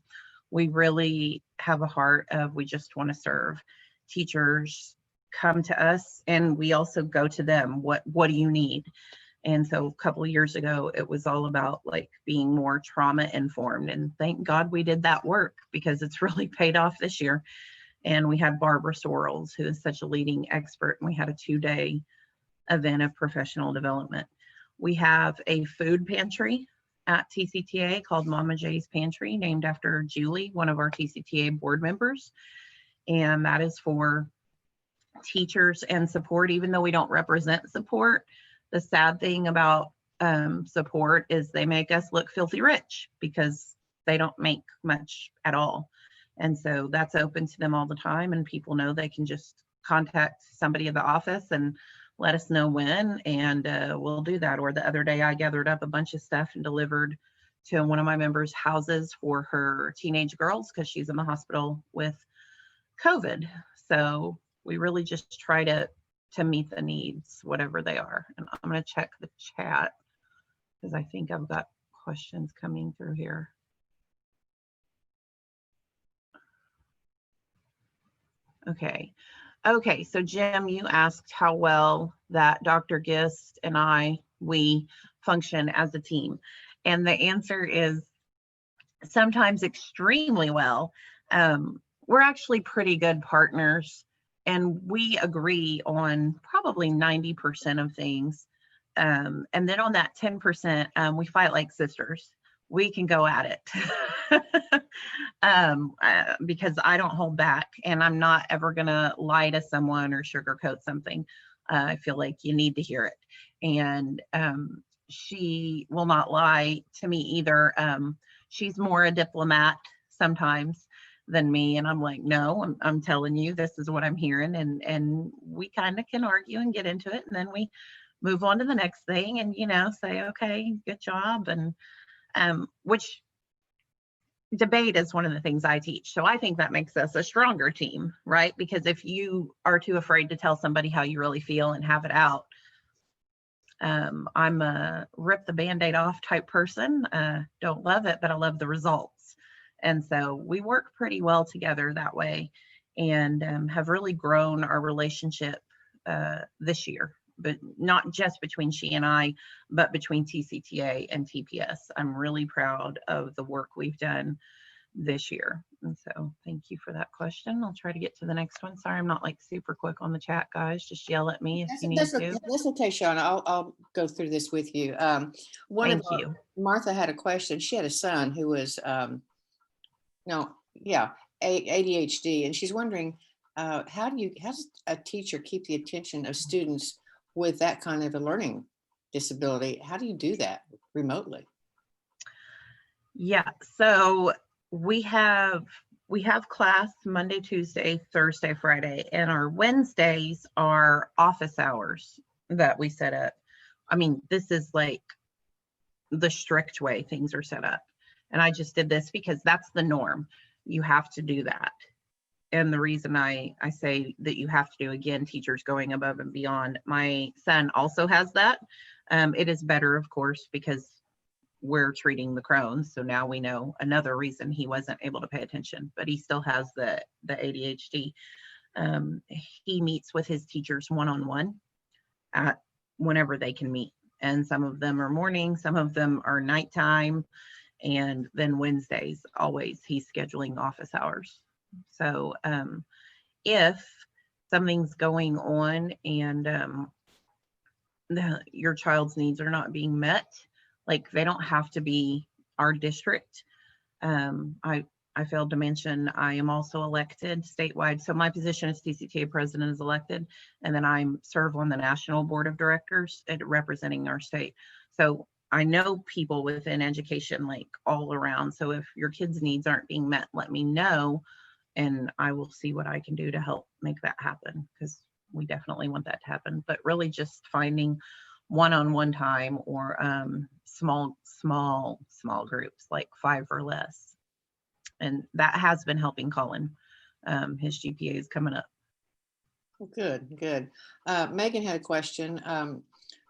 we really have a heart of, we just want to serve. Teachers come to us and we also go to them. What do you need? And so a couple of years ago, it was all about like being more trauma informed. And thank God we did that work, because it's really paid off this year. And we had Barbara Sorrells, who is such a leading expert. And we had a 2-day event of professional development. We have a food pantry at TCTA called Mama J's Pantry, named after Julie, one of our TCTA board members. And that is for teachers and support, even though we don't represent support. The sad thing about support is they make us look filthy rich because they don't make much at all. And so that's open to them all the time. And people know they can just contact somebody at the office and let us know when, and we'll do that. Or the other day I gathered up a bunch of stuff and delivered to one of my members' houses for her teenage girls, because she's in the hospital with COVID. So we really just try to meet the needs, whatever they are. And I'm going to check the chat because I think I've got questions coming through here. Okay, so Jim, you asked how well that Dr. Gist and we function as a team. And the answer is sometimes extremely well. We're actually pretty good partners, and we agree on probably 90% of things. And then on that 10%, we fight like sisters. We can go at it because I don't hold back, and I'm not ever gonna lie to someone or sugarcoat something. I feel like you need to hear it. And she will not lie to me either. She's more a diplomat sometimes than me, and I'm like, no, I'm telling you, this is what I'm hearing, and we kind of can argue and get into it, and then we move on to the next thing and, you know, say, okay, good job. And which debate is one of the things I teach. So I think that makes us a stronger team, right? Because if you are too afraid to tell somebody how you really feel and have it out, I'm a rip the Band-Aid off type person. Don't love it, but I love the results. And so we work pretty well together that way, and have really grown our relationship this year. But not just between she and I, but between TCTA and TPS. I'm really proud of the work we've done this year. And so thank you for that question. I'll try to get to the next one. Sorry, I'm not like super quick on the chat, guys. Just yell at me if you need to. That's okay, Sean. I'll go through this with you. Thank you. Martha had a question. She had a son who was, ADHD, and she's wondering, how does a teacher keep the attention of students with that kind of a learning disability? How do you do that remotely? Yeah, so we have class Monday, Tuesday, Thursday, Friday, and our Wednesdays are office hours that we set up. I mean, this is like the strict way things are set up. And I just did this because that's the norm. You have to do that. And the reason I say that you have to do, again, teachers going above and beyond. My son also has that. It is better, of course, because we're treating the Crohn's. So now we know another reason he wasn't able to pay attention, but he still has the ADHD. He meets with his teachers one-on-one at whenever they can meet. And some of them are morning, some of them are nighttime. And then Wednesdays, always he's scheduling office hours. So if something's going on and your child's needs are not being met, like they don't have to be our district. I failed to mention I am also elected statewide. So my position as TCTA President is elected, and then I serve on the National Board of Directors representing our state. So I know people within education like all around. So if your kids' needs aren't being met, let me know, and I will see what I can do to help make that happen, because we definitely want that to happen. But really just finding one-on-one time or small groups, like 5 or less. And that has been helping Colin. His GPA is coming up. Good. Megan had a question.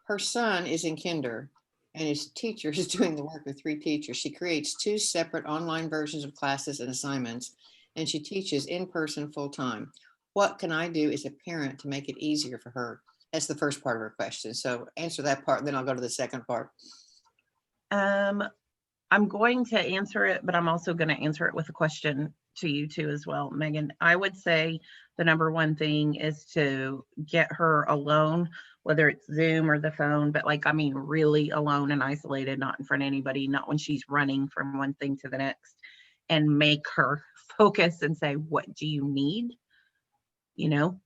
Her son is in kinder and his teacher is doing the work with 3 teachers. She creates 2 separate online versions of classes and assignments, and she teaches in person full time. What can I do as a parent to make it easier for her? That's the first part of her question. So answer that part, then I'll go to the second part. I'm going to answer it, but I'm also going to answer it with a question to you too as well, Megan. I would say the number one thing is to get her alone, whether it's Zoom or the phone, but like, I mean, really alone and isolated, not in front of anybody, not when she's running from one thing to the next, and make her focus and say, what do you need? You know?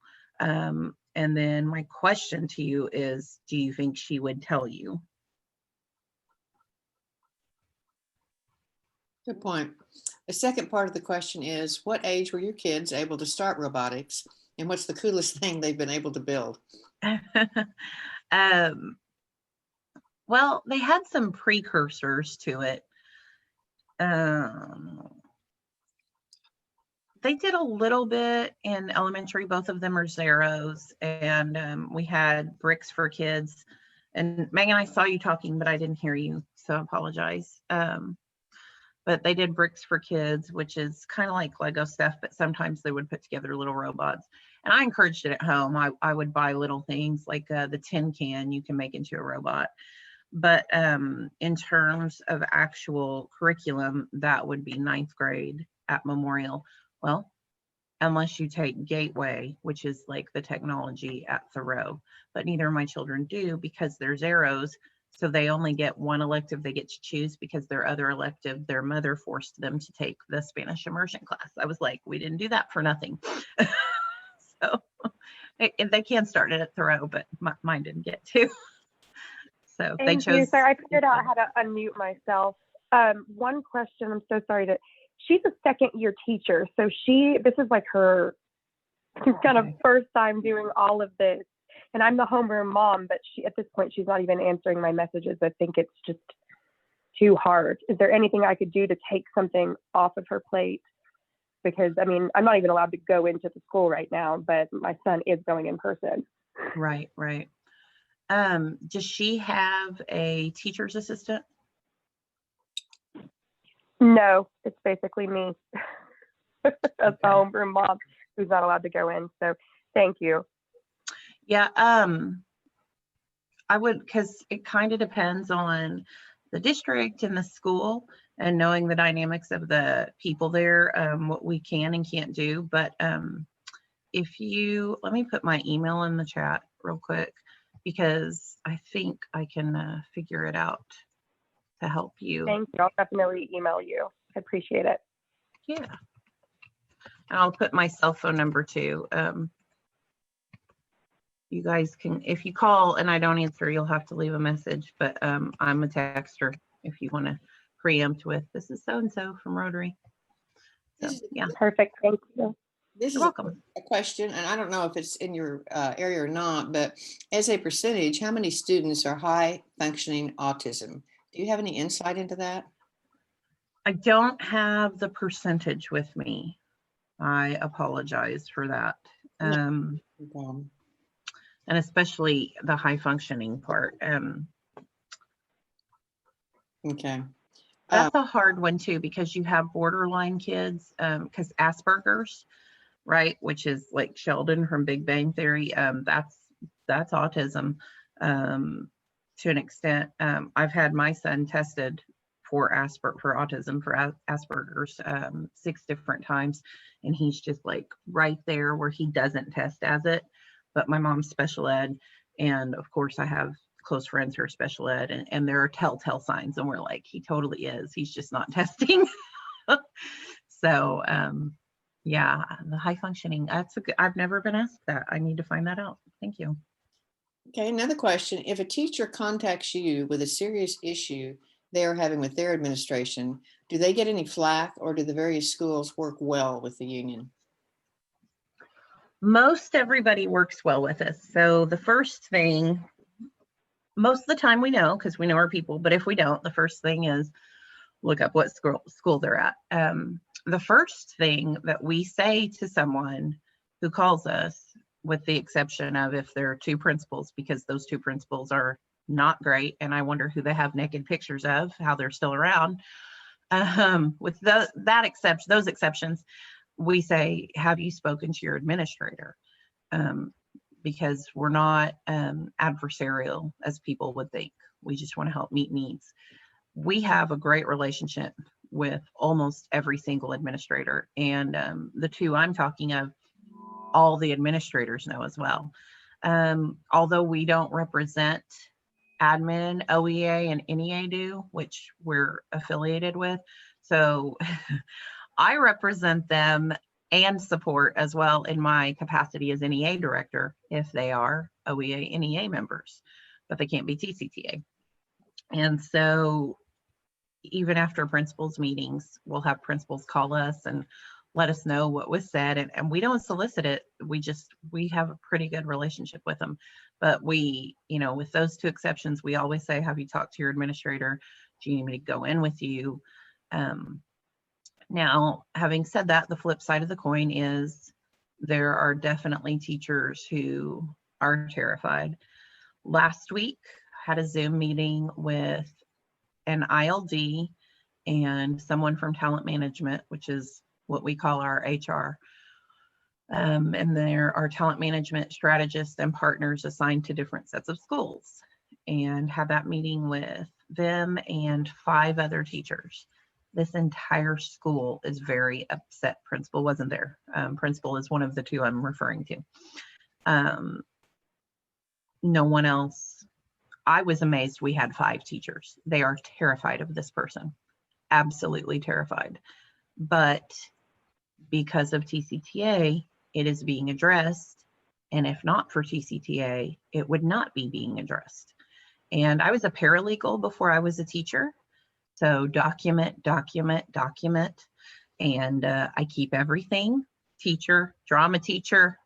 And then my question to you is, do you think she would tell you? Good point. The second part of the question is, what age were your kids able to start robotics, and what's the coolest thing they've been able to build? Well, they had some precursors to it. They did a little bit in elementary. Both of them are zeros, and we had bricks for kids. And Megan, I saw you talking, but I didn't hear you, so I apologize. But they did bricks for kids, which is kind of like Lego stuff, but sometimes they would put together little robots. And I encouraged it at home. I would buy little things like the tin can you can make into a robot. But in terms of actual curriculum, that would be 9th grade at Memorial. Well, unless you take Gateway, which is like the technology at Thoreau, but neither of my children do because they're zeros. So they only get one elective they get to choose, because their other elective, their mother forced them to take the Spanish immersion class. I was like, we didn't do that for nothing. So they can start it at Thoreau, but mine didn't get to. So they chose. Thank you, sir. I figured out how to unmute myself. One question, I'm so sorry she's a 2nd year teacher. So this is like her kind of first time doing all of this. And I'm the homeroom mom, but at this point, she's not even answering my messages. I think it's just too hard. Is there anything I could do to take something off of her plate? Because, I mean, I'm not even allowed to go into the school right now, but my son is going in person. Right. Does she have a teacher's assistant? No, it's basically me as the homeroom mom who's not allowed to go in. So thank you. Yeah, I would, because it kind of depends on the district and the school. and knowing the dynamics of the people there, what we can and can't do. But if you, let me put my email in the chat real quick, because I think I can figure it out to help you. Thank you. I'll definitely email you. I appreciate it. Yeah. And I'll put my cell phone number too. You guys can, if you call and I don't answer, you'll have to leave a message, but I'm a texter if you want to preempt with, this is so-and-so from Rotary. So, yeah. Perfect. Thank you. This You're is welcome. a question, and I don't know if it's in your area or not, but as a percentage, how many students are high functioning autism? Do you have any insight into that? I don't have the percentage with me. I apologize for that. No problem. And especially the high functioning part. Okay. That's a hard one too, because you have borderline kids, because Asperger's, right, which is like Sheldon from Big Bang Theory, that's autism to an extent. I've had my son tested for autism, for Asperger's 6 different times, and he's just like right there where he doesn't test as it. But my mom's special ed, and of course I have close friends who are special ed, and there are telltale signs, and we're like, he totally is, he's just not testing. So yeah, the high functioning, that's a good, I've never been asked that. I need to find that out. Thank you. Okay, another question. If a teacher contacts you with a serious issue they are having with their administration, do they get any flack, or do the various schools work well with the union? Most everybody works well with us. So the first thing, most of the time we know, because we know our people, but if we don't, the first thing is look up what school they're at. The first thing that we say to someone who calls us, with the exception of if there are 2 principals, because those 2 principals are not great, and I wonder who they have naked pictures of, how they're still around. With those exceptions, we say, have you spoken to your administrator? Because we're not adversarial as people would think. We just want to help meet needs. We have a great relationship with almost every single administrator, and the 2 I'm talking of, all the administrators know as well. Although we don't represent admin, OEA, and NEA do, which we're affiliated with. So I represent them and support as well in my capacity as NEA director if they are OEA, NEA members, but they can't be TCTA. And so even after principals meetings, we'll have principals call us and let us know what was said, and we don't solicit it. We have a pretty good relationship with them. But we, with those 2 exceptions, we always say, have you talked to your administrator? Do you need me to go in with you? Now, having said that, the flip side of the coin is there are definitely teachers who are terrified. Last week, I had a Zoom meeting with an ILD and someone from talent management, which is what we call our HR. And there are talent management strategists and partners assigned to different sets of schools, and had that meeting with them and 5 other teachers. This entire school is very upset. Principal wasn't there. Principal is one of the 2 I'm referring to. No one else. I was amazed. We had 5 teachers. They are terrified of this person. Absolutely terrified. But because of TCTA, it is being addressed. And if not for TCTA, it would not be being addressed. And I was a paralegal before I was a teacher. So document. And I keep everything. Teacher, drama teacher.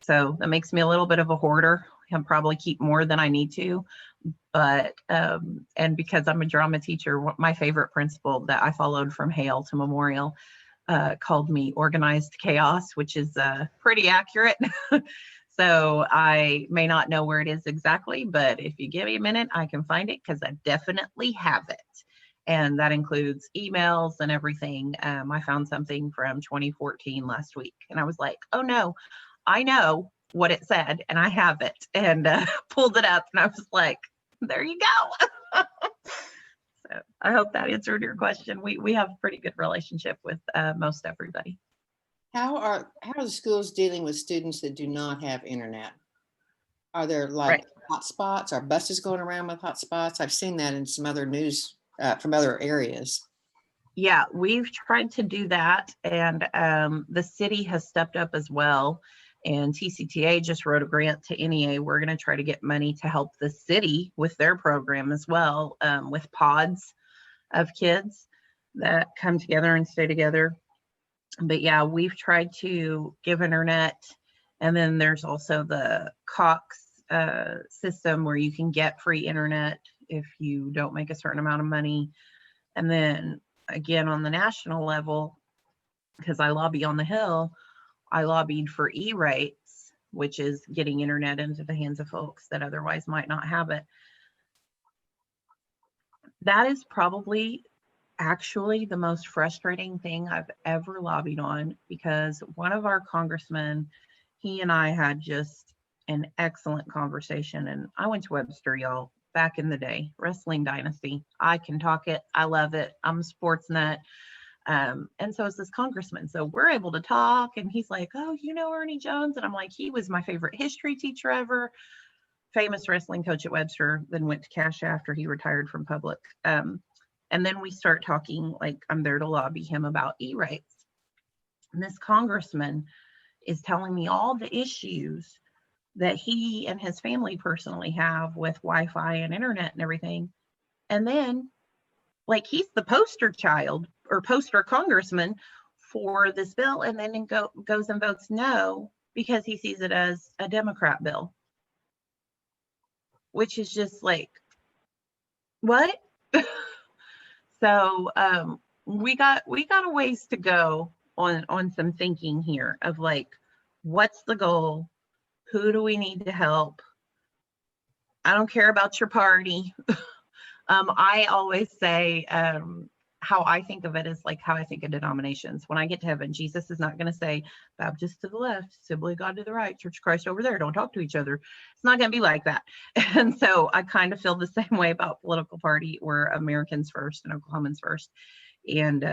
So that makes me a little bit of a hoarder. I'll probably keep more than I need to. But, and because I'm a drama teacher, my favorite principal that I followed from Hale to Memorial called me organized chaos, which is pretty accurate. So I may not know where it is exactly, but if you give me a minute, I can find it, because I definitely have it. And that includes emails and everything. I found something from 2014 last week, and I was like, oh no, I know what it said and I have it, and pulled it up, and I was like, there you go. So I hope that answered your question. We have a pretty good relationship with most everybody. How are the schools dealing with students that do not have internet? Are there like hotspots? Are buses going around with hotspots? I've seen that in some other news from other areas. Yeah, we've tried to do that, and the city has stepped up as well. And TCTA just wrote a grant to NEA. We're going to try to get money to help the city with their program as well, with pods of kids that come together and stay together. But yeah, we've tried to give internet, and then there's also the Cox system where you can get free internet if you don't make a certain amount of money. And then again, on the national level, because I lobby on the Hill, I lobbied for E-rates, which is getting internet into the hands of folks that otherwise might not have it. That is probably actually the most frustrating thing I've ever lobbied on, because one of our congressmen, he and I had just an excellent conversation. And I went to Webster, y'all, back in the day, Wrestling Dynasty. I can talk it. I love it. I'm a sports nut. And so is this congressman. So we're able to talk, and he's like, oh, you know Ernie Jones? And I'm like, he was my favorite history teacher ever, famous wrestling coach at Webster, then went to Cash after he retired from public. And then we start talking, like I'm there to lobby him about E-rates. And this congressman is telling me all the issues that he and his family personally have with Wi-Fi and internet and everything. And then, like, he's the poster child or poster congressman for this bill, and then goes and votes no because he sees it as a Democrat bill, which is just like, what? So we got a ways to go on some thinking here of like, what's the goal? Who do we need to help? I don't care about your party. I always say how I think of it is like how I think of denominations. When I get to heaven, Jesus is not going to say Baptist to the left, Assembly of God to the right, Church of Christ over there, don't talk to each other. It's not going to be like that. And so I kind of feel the same way about political party. We're Americans first and Oklahomans first. And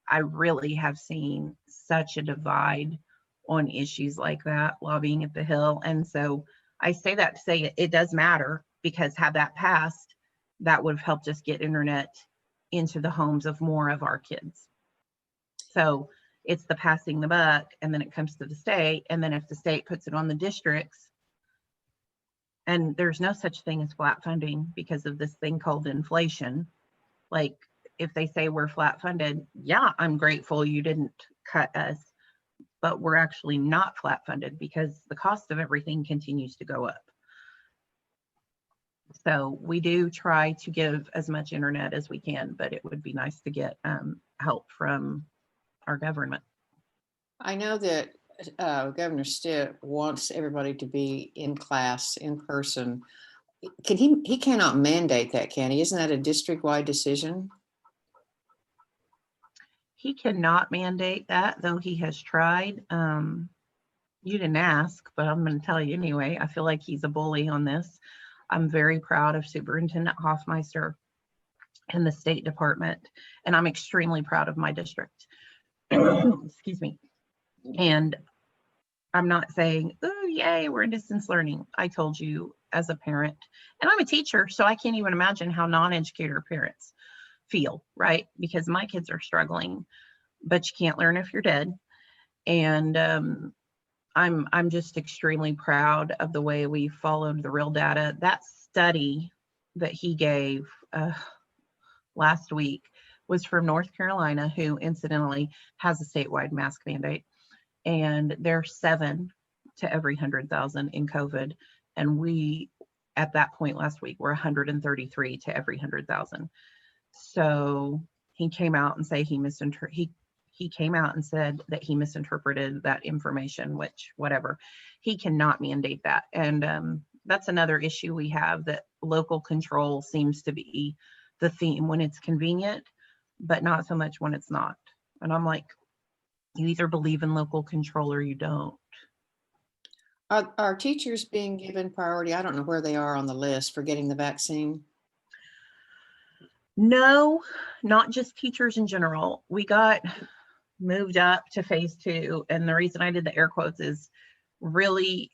I really have seen such a divide on issues like that, lobbying at the Hill. And so I say that to say it does matter, because had that passed, that would have helped us get internet into the homes of more of our kids. So it's the passing the buck, and then it comes to the state, and then if the state puts it on the districts, and there's no such thing as flat funding because of this thing called inflation. Like, if they say we're flat funded, yeah, I'm grateful you didn't cut us, but we're actually not flat funded because the cost of everything continues to go up. So we do try to give as much internet as we can, but it would be nice to get help from our government. I know that Governor Stitt wants everybody to be in class in person. He cannot mandate that, can he? Isn't that a district-wide decision? He cannot mandate that, though he has tried. You didn't ask, but I'm going to tell you anyway. I feel like he's a bully on this. I'm very proud of Superintendent Hoffmeister and the State Department, and I'm extremely proud of my district. Excuse me. And I'm not saying, oh, yay, we're in distance learning. I told you as a parent, and I'm a teacher, so I can't even imagine how non-educator parents feel, right? Because my kids are struggling, but you can't learn if you're dead. And I'm just extremely proud of the way we followed the real data. That study that he gave last week was from North Carolina, who incidentally has a statewide mask mandate. And they're 7 to every 100,000 in COVID. And we, at that point last week, were 133 to every 100,000. So he came out and say he came out and said that he misinterpreted that information, which whatever. He cannot mandate that. And that's another issue we have, that local control seems to be the theme when it's convenient, but not so much when it's not. And I'm like, you either believe in local control or you don't. Are teachers being given priority? I don't know where they are on the list for getting the vaccine. No, not just teachers in general. We got moved up to phase 2. And the reason I did the air quotes is really,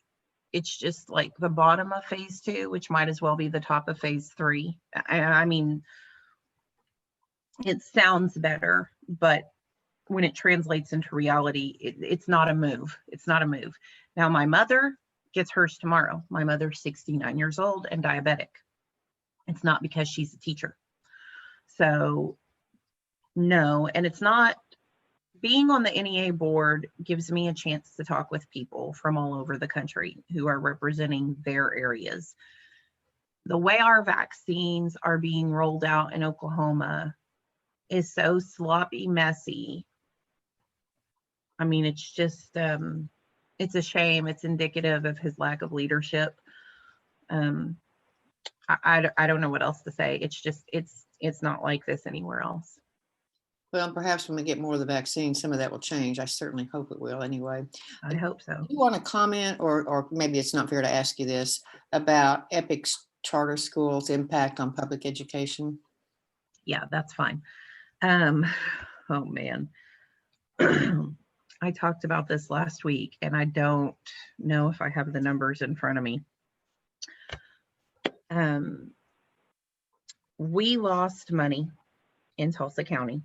it's just like the bottom of phase 2, which might as well be the top of phase 3. I mean, it sounds better, but when it translates into reality, it's not a move. It's not a move. Now, my mother gets hers tomorrow. My mother's 69 years old and diabetic. It's not because she's a teacher. So no, and it's not, being on the NEA board gives me a chance to talk with people from all over the country who are representing their areas. The way our vaccines are being rolled out in Oklahoma is so sloppy, messy. I mean, it's just, it's a shame. It's indicative of his lack of leadership. I don't know what else to say. It's just, it's not like this anywhere else. Well, perhaps when we get more of the vaccine, some of that will change. I certainly hope it will anyway. I hope so. Do you want to comment, or maybe it's not fair to ask you this, about EPIC's charter schools' impact on public education? Yeah, that's fine. Oh man. I talked about this last week and I don't know if I have the numbers in front of me. We lost money in Tulsa County.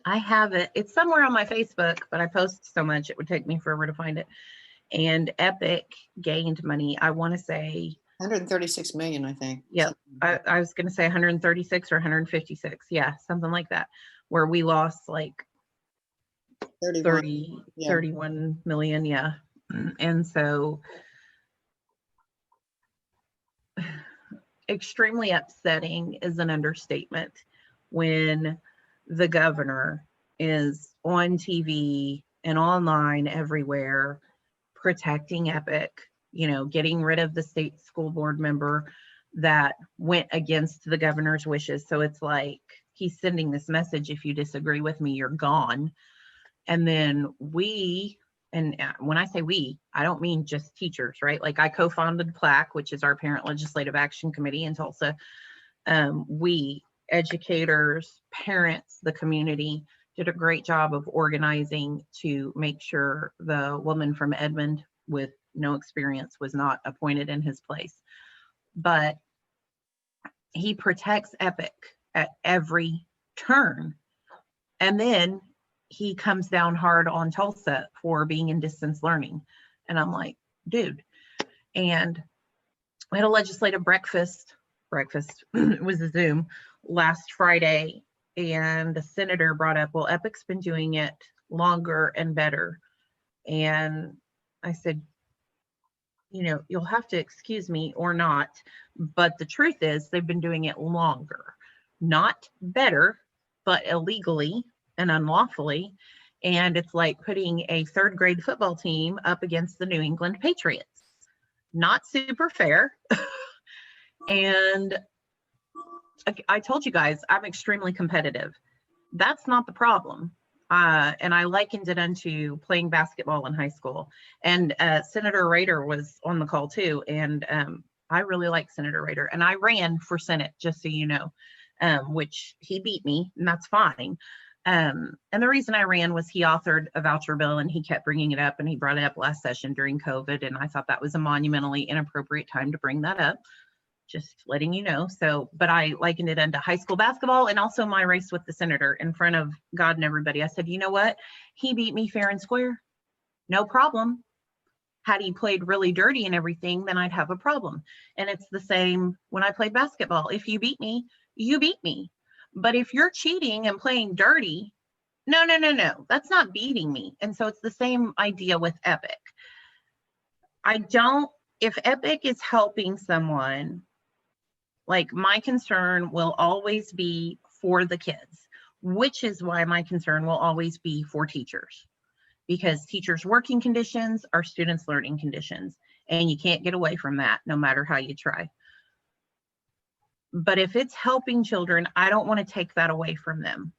I have it. It's somewhere on my Facebook, but I post so much it would take me forever to find it. And EPIC gained money. I want to say 136 million, I think. Yeah, I was going to say 136 or 156. Yeah, something like that, where we lost like 31 million. Yeah. And so extremely upsetting is an understatement when the governor is on TV and online everywhere protecting EPIC, you know, getting rid of the state school board member that went against the governor's wishes. So it's like he's sending this message: if you disagree with me, you're gone. And then we, and when I say we, I don't mean just teachers, right? Like I co-founded PLAC, which is our Parent Legislative Action Committee in Tulsa. We, educators, parents, the community, did a great job of organizing to make sure the woman from Edmond with no experience was not appointed in his place. But he protects EPIC at every turn. And then he comes down hard on Tulsa for being in distance learning. And I'm like, dude. And we had a legislative breakfast, it was a Zoom last Friday, and the senator brought up, well, EPIC's been doing it longer and better. And I said, you know, you'll have to excuse me or not, but the truth is they've been doing it longer, not better, but illegally and unlawfully. And it's like putting a third grade football team up against the New England Patriots. Not super fair. And I told you guys, I'm extremely competitive. That's not the problem. And I likened it unto playing basketball in high school. And Senator Rader was on the call too. And I really like Senator Rader. And I ran for Senate, just so you know, which he beat me, and that's fine. And the reason I ran was he authored a voucher bill and he kept bringing it up, and he brought it up last session during COVID. And I thought that was a monumentally inappropriate time to bring that up. Just letting you know. So, but I likened it unto high school basketball and also my race with the senator in front of God and everybody. I said, you know what? He beat me fair and square. No problem. Had he played really dirty and everything, then I'd have a problem. And it's the same when I played basketball. If you beat me, you beat me. But if you're cheating and playing dirty, no, that's not beating me. And so it's the same idea with EPIC. If EPIC is helping someone, like, my concern will always be for the kids, which is why my concern will always be for teachers, because teachers' working conditions are students' learning conditions, and you can't get away from that no matter how you try. But if it's helping children, I don't want to take that away from them.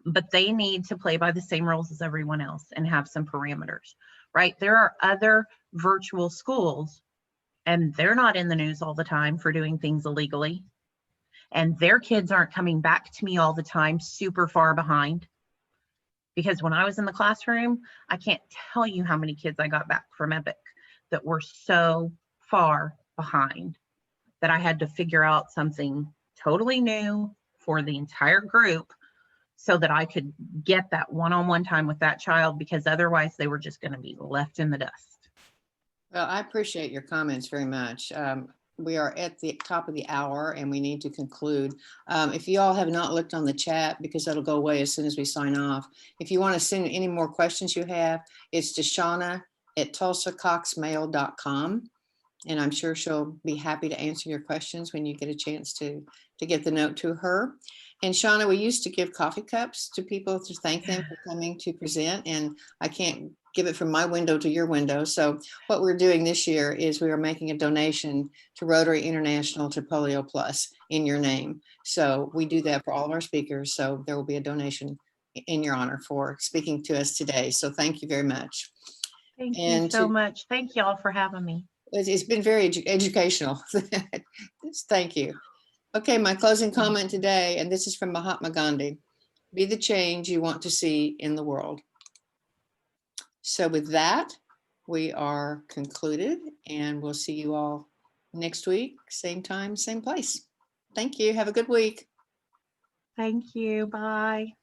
But they need to play by the same rules as everyone else and have some parameters, right? There are other virtual schools, and they're not in the news all the time for doing things illegally. and their kids aren't coming back to me all the time, super far behind. Because when I was in the classroom, I can't tell you how many kids I got back from Epic that were so far behind that I had to figure out something totally new for the entire group so that I could get that one-on-one time with that child, because otherwise they were just going to be left in the dust. Well, I appreciate your comments very much. We are at the top of the hour and we need to conclude. If you all have not looked on the chat, because that'll go away as soon as we sign off. If you want to send any more questions you have, it's to Shauna@tulsacoxmail.com. And I'm sure she'll be happy to answer your questions when you get a chance to get the note to her. And Shauna, we used to give coffee cups to people to thank them for coming to present, and I can't give it from my window to your window. So what we're doing this year is we are making a donation to Rotary International to Polio Plus in your name. So we do that for all of our speakers. So there will be a donation in your honor for speaking to us today. So thank you very much. Thank you so much. Thank you all for having me. It's been very educational. Thank you. Okay, my closing comment today, and this is from Mahatma Gandhi: be the change you want to see in the world. So with that, we are concluded, and we'll see you all next week, same time, same place. Thank you. Have a good week. Thank you. Bye.